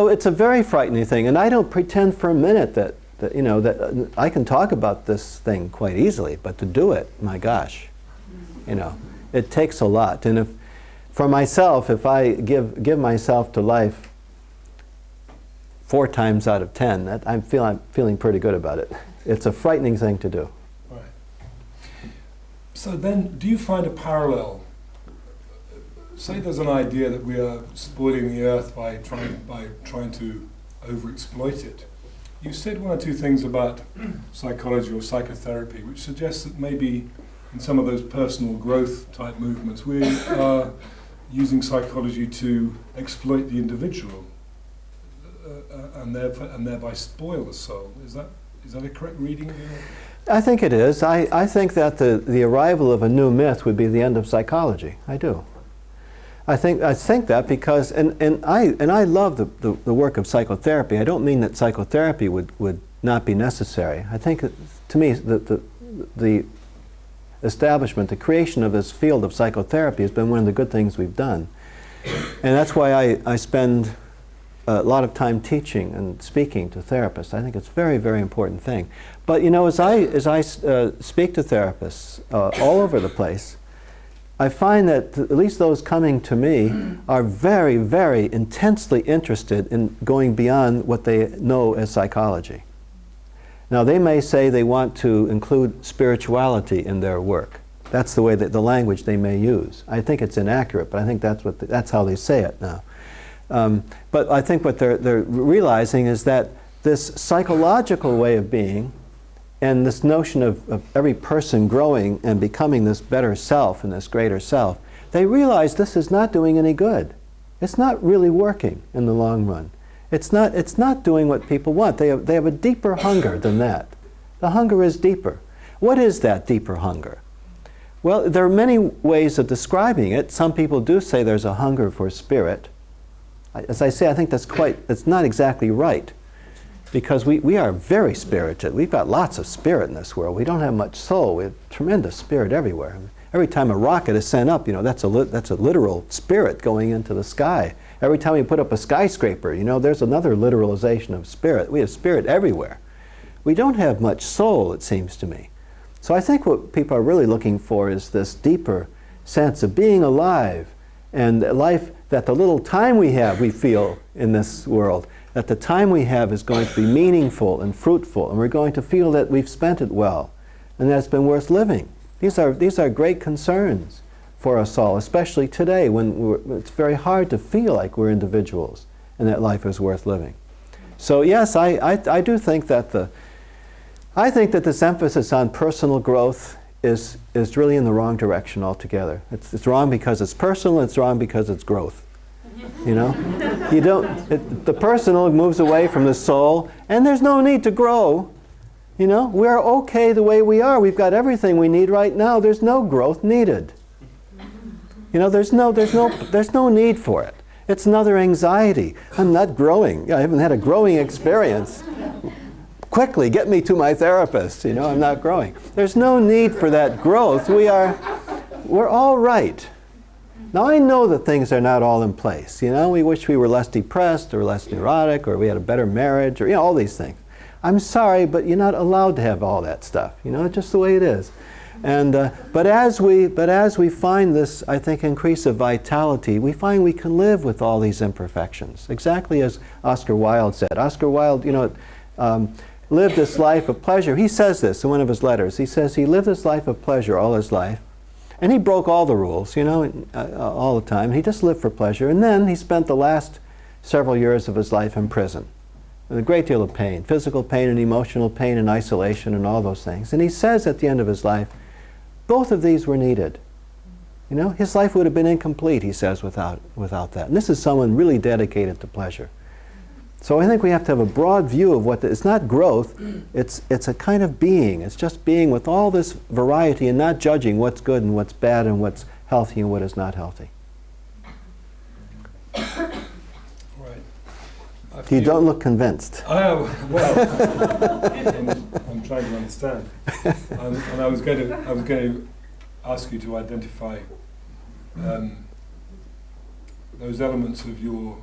it's a very frightening thing, and I don't pretend for a minute that you know, that I can talk about this thing quite easily, but to do it, my gosh, you know, it takes a lot. And for myself, if I give myself to life 4 times out of 10, I'm feeling pretty good about it. It's a frightening thing to do. Right. So then, do you find a parallel? Say there's an idea that we are spoiling the earth by trying to overexploit it. You said 1 or 2 things about psychology or psychotherapy, which suggests that maybe in some of those personal growth type movements, we are using psychology to exploit the individual and thereby spoil the soul. Is that a correct reading of it? I think it is. I think that the arrival of a new myth would be the end of psychology. I do. I think that because, and I love the work of psychotherapy. I don't mean that psychotherapy would not be necessary. I think, to me, the establishment, the creation of this field of psychotherapy has been one of the good things we've done. And that's why I spend a lot of time teaching and speaking to therapists. I think it's a very, very important thing. But you know, as I speak to therapists all over the place, I find that at least those coming to me are very, very intensely interested in going beyond what they know as psychology. Now, they may say they want to include spirituality in their work. That's the way that the language they may use. I think it's inaccurate, but I think that's how they say it now. But I think what they're realizing is that this psychological way of being and this notion of every person growing and becoming this better self and this greater self, they realize this is not doing any good. It's not really working in the long run. It's not doing what people want. They have a deeper hunger than that. The hunger is deeper. What is that deeper hunger? Well, there are many ways of describing it. Some people do say there's a hunger for spirit. As I say, I think that's not exactly right, because we are very spirited. We've got lots of spirit in this world. We don't have much soul. We have tremendous spirit everywhere. Every time a rocket is sent up, that's a literal spirit going into the sky. Every time we put up a skyscraper, there's another literalization of spirit. We have spirit everywhere. We don't have much soul, it seems to me. So I think what people are really looking for is this deeper sense of being alive, and life, that the little time we have, we feel in this world, that the time we have is going to be meaningful and fruitful, and we're going to feel that we've spent it well, and that it's been worth living. These are great concerns for us all, especially today when it's very hard to feel like we're individuals and that life is worth living. So yes, I do think that this emphasis on personal growth is really in the wrong direction altogether. It's wrong because it's personal, it's wrong because it's growth. The personal moves away from the soul, and there's no need to grow. We're okay the way we are. We've got everything we need right now. There's no growth needed. There's no need for it. It's another anxiety. I'm not growing. I haven't had a growing experience. Quickly, get me to my therapist. I'm not growing. There's no need for that growth. We're all right. Now, I know that things are not all in place. We wish we were less depressed or less neurotic, or we had a better marriage, or all these things. I'm sorry, but you're not allowed to have all that stuff. It's just the way it is. And but as we find this, I think, increase of vitality, we find we can live with all these imperfections. Exactly as Oscar Wilde said. Oscar Wilde, lived this life of pleasure. He says this in one of his letters. He says he lived this life of pleasure all his life, and he broke all the rules, all the time. He just lived for pleasure, and then he spent the last several years of his life in prison. With a great deal of pain, physical pain and emotional pain and isolation and all those things. And he says at the end of his life, both of these were needed. His life would have been incomplete, he says, without that. And this is someone really dedicated to pleasure. So I think we have to have a broad view of it's not growth, it's a kind of being. It's just being with all this variety and not judging what's good and what's bad and what's healthy and what is not healthy. You don't look convinced. I'm trying to understand. And I was going to ask you to identify those elements of your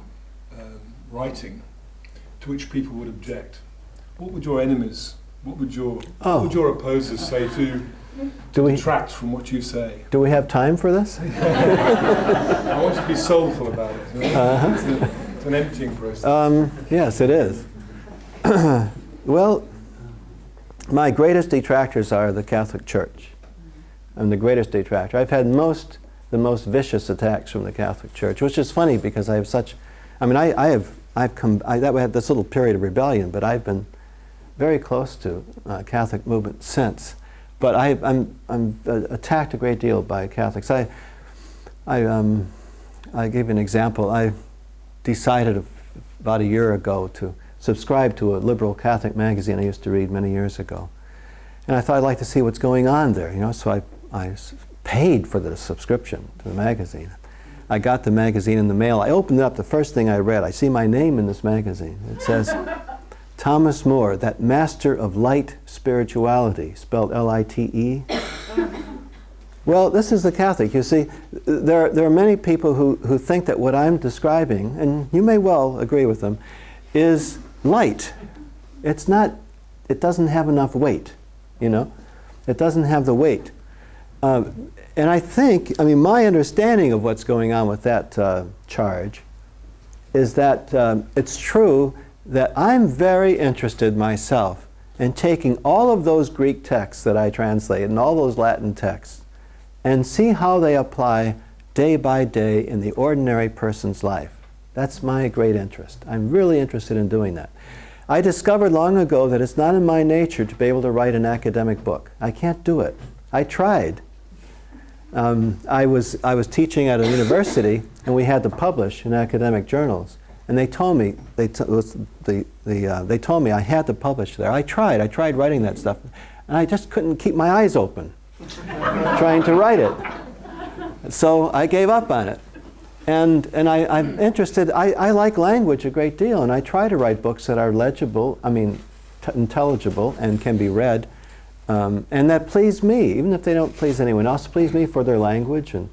writing to which people would object. What would your enemies, what would your opposers say to detract from what you say? Do we have time for this? I want you to be soulful about it. It's an emptying process. Yes, it is. Well, my greatest detractors are the Catholic Church. I'm the greatest detractor. I've had the most vicious attacks from the Catholic Church, which is funny because I have such. I've had this little period of rebellion, but I've been very close to Catholic movement since. But I'm attacked a great deal by Catholics. I gave an example. I decided about a year ago to subscribe to a liberal Catholic magazine I used to read many years ago. And I thought I'd like to see what's going on there, so I paid for the subscription to the magazine. I got the magazine in the mail. I opened it up, the first thing I read, I see my name in this magazine. It says, Thomas More, that master of light spirituality, spelled L-I-T-E. Well, this is the Catholic. You see, there are many people who think that what I'm describing, and you may well agree with them, is light. It doesn't have enough weight, It doesn't have the weight. And I think, my understanding of what's going on with that charge is that it's true that I'm very interested myself in taking all of those Greek texts that I translate and all those Latin texts and see how they apply day by day in the ordinary person's life. That's my great interest. I'm really interested in doing that. I discovered long ago that it's not in my nature to be able to write an academic book. I can't do it. I tried. I was teaching at a university, and we had to publish in academic journals. And they told me they told me I had to publish there. I tried writing that stuff, and I just couldn't keep my eyes open trying to write it. So I gave up on it. And I'm interested. I like language a great deal, and I try to write books that are legible. I mean, intelligible and can be read. And that please me, even if they don't please anyone else, please me for their language and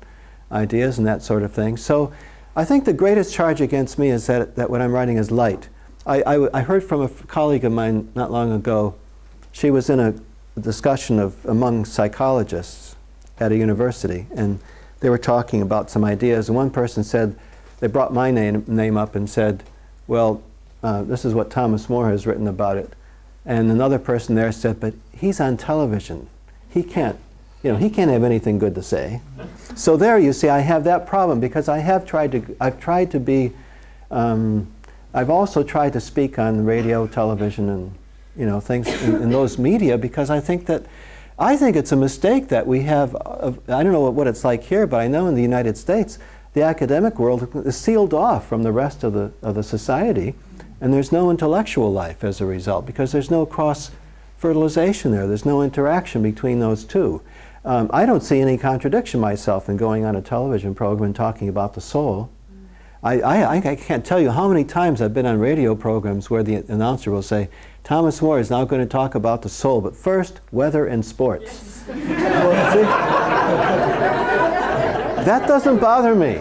ideas and that sort of thing. So I think the greatest charge against me is that what I'm writing is light. I heard from a colleague of mine not long ago. She was in a discussion among psychologists at a university, and they were talking about some ideas, and one person said, they brought my name up and said, well, this is what Thomas More has written about it. And another person there said, but he's on television. He can't have anything good to say. So there, you see, I have that problem, because I've also tried to speak on radio, television, and things in those media, because I think it's a mistake that we have. I don't know what it's like here, but I know in the United States, the academic world is sealed off from the rest of the society, and there's no intellectual life as a result, because there's no cross-fertilization there. There's no interaction between those two. I don't see any contradiction myself in going on a television program and talking about the soul. I can't tell you how many times I've been on radio programs where the announcer will say, Thomas More is now going to talk about the soul, but first, weather and sports. Well, see, that doesn't bother me.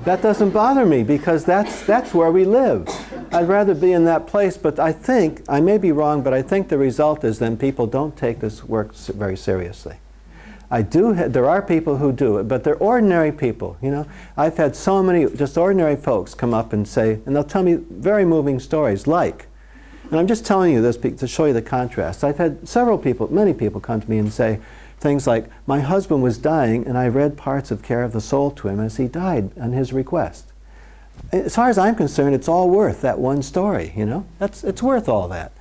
That doesn't bother me, because that's where we live. I'd rather be in that place, but I think, I may be wrong, but I think the result is then people don't take this work very seriously. There are people who do it, but they're ordinary people, I've had so many just ordinary folks come up and say, and they'll tell me very moving stories, like, and I'm just telling you this to show you the contrast. I've had many people come to me and say things like, my husband was dying and I read parts of Care of the Soul to him as he died on his request. As far as I'm concerned, it's all worth that one story, It's worth all that.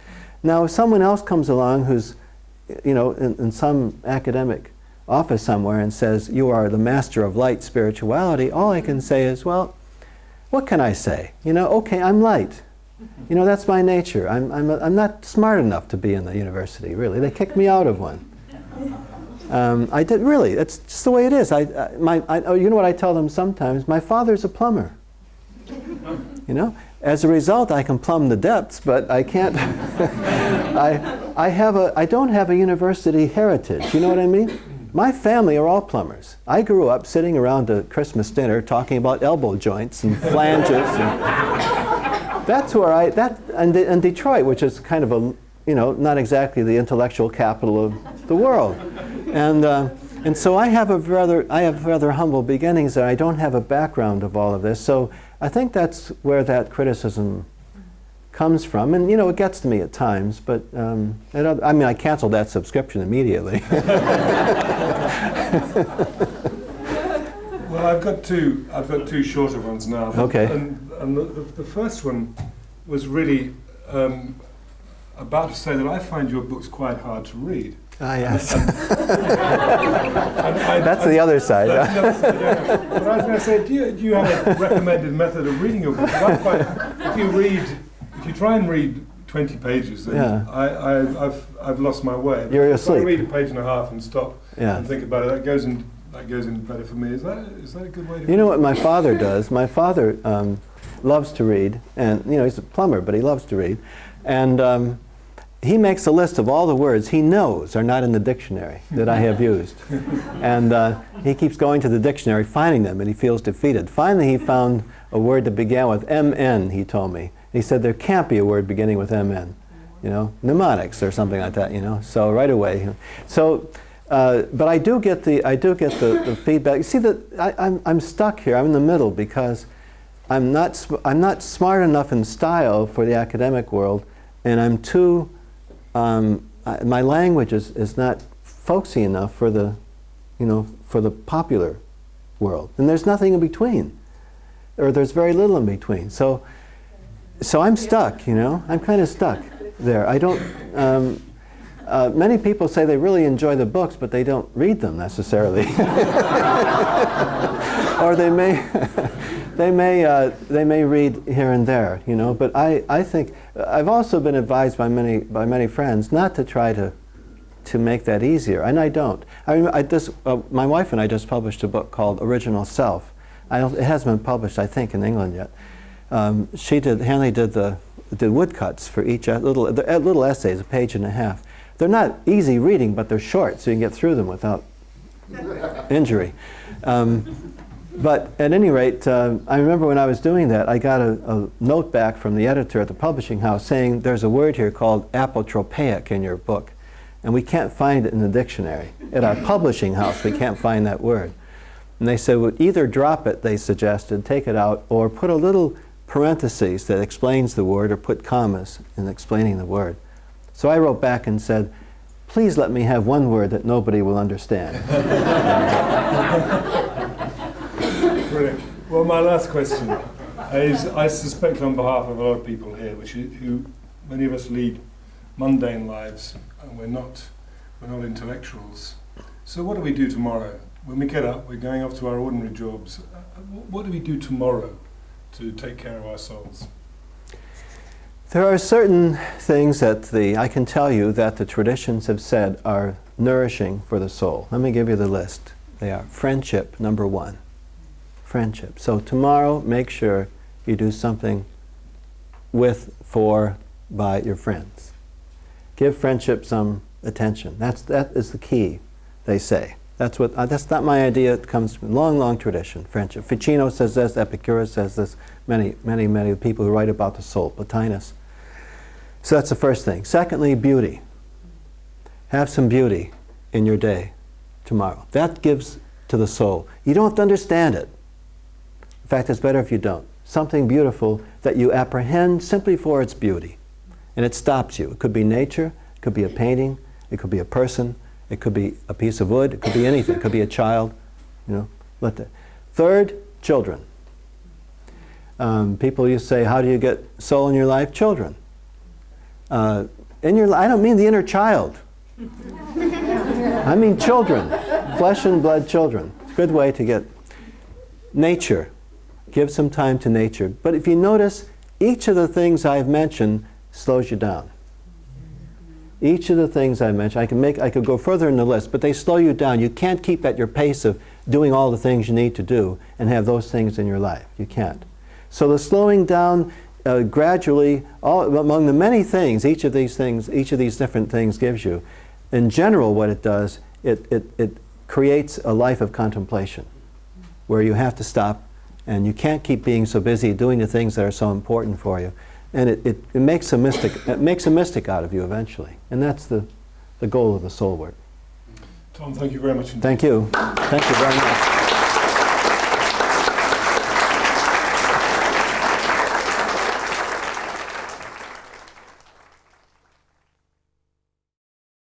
Now, if someone else comes along who's, in some academic office somewhere and says, you are the master of light spirituality, all I can say is, well, what can I say? Okay, I'm light. That's my nature. I'm not smart enough to be in the university, really. They kicked me out of one. I did, really. It's just the way it is. You know what I tell them sometimes? My father's a plumber. As a result, I can plumb the depths, but I can't. I don't have a university heritage. You know what I mean? My family are all plumbers. I grew up sitting around a Christmas dinner talking about elbow joints and flanges. That's where and Detroit, which is kind of not exactly the intellectual capital of the world. And so I have rather humble beginnings, and I don't have a background of all of this. So I think that's where that criticism comes from, and it gets to me at times. But I canceled that subscription immediately. Well, I've got two shorter ones now. Okay. And the first one was really about to say that I find your books quite hard to read. Ah, yes. That's the other side. That's the other side, yeah. But I was going to say, do you have a recommended method of reading your books? If you try and read 20 pages, then yeah. I've lost my way. You're asleep. If I read a page and a half and stop yeah. and think about it, that goes in better for me. Is that a good way to? You know what my father does? My father loves to read, and he's a plumber, but he loves to read, and he makes a list of all the words he knows are not in the dictionary that I have used, and he keeps going to the dictionary, finding them, and he feels defeated. Finally, he found a word that began with MN. He told me. He said there can't be a word beginning with MN, mnemonics or something like that. So right away, so. But I do get the feedback. You see that I'm stuck here. I'm in the middle because I'm not smart enough in style for the academic world, and I'm too. My language is not folksy enough for the popular world, and there's nothing in between, or there's very little in between. So I'm stuck. I'm kind of stuck there. I don't. Many people say they really enjoy the books, but they don't read them necessarily. Or they may read here and there, you know. But I think I've also been advised by many friends not to try to make that easier, and I don't. My wife and I just published a book called Original Self. It hasn't been published, I think, in England yet. Hanley did woodcuts for each little essays, a page and a half. They're not easy reading, but they're short, so you can get through them without injury. But at any rate, I remember when I was doing that, I got a note back from the editor at the publishing house saying there's a word here called apotropaic in your book, and we can't find it in the dictionary. At our publishing house, we can't find that word. And they said, well, either drop it, they suggested, take it out, or put a little parentheses that explains the word, or put commas in explaining the word. So I wrote back and said, please let me have one word that nobody will understand. Brilliant. Well, my last question is, I suspect on behalf of a lot of people here, who many of us lead mundane lives, and we're not intellectuals. So what do we do tomorrow? When we get up, we're going off to our ordinary jobs. What do we do tomorrow to take care of our souls? There are certain things that I can tell you that the traditions have said are nourishing for the soul. Let me give you the list. They are friendship, number one. Friendship. So tomorrow, make sure you do something by your friends. Give friendship some attention. That is the key, they say. That's not my idea. It comes from long, long tradition, friendship. Ficino says this, Epicurus says this, many people who write about the soul, Plotinus. So that's the first thing. Secondly, beauty. Have some beauty in your day tomorrow. That gives to the soul. You don't have to understand it. In fact, it's better if you don't. Something beautiful that you apprehend simply for its beauty. And it stops you. It could be nature, it could be a painting, it could be a person, it could be a piece of wood, it could be anything, it could be a child. You know, Third, children. People used to say, how do you get soul in your life? Children. I don't mean the inner child. I mean children, flesh and blood children. It's a good way to get nature. Give some time to nature. But if you notice, each of the things I've mentioned slows you down. Each of the things I mentioned, I could go further in the list, but they slow you down. You can't keep at your pace of doing all the things you need to do and have those things in your life. You can't. So the slowing down gradually, among the many things, each of these different things gives you. In general, what it does, it creates a life of contemplation, where you have to stop, and you can't keep being so busy doing the things that are so important for you. And it makes a mystic out of you eventually. And that's the goal of the soul work. Tom, thank you very much indeed. Thank you. Thank you very much.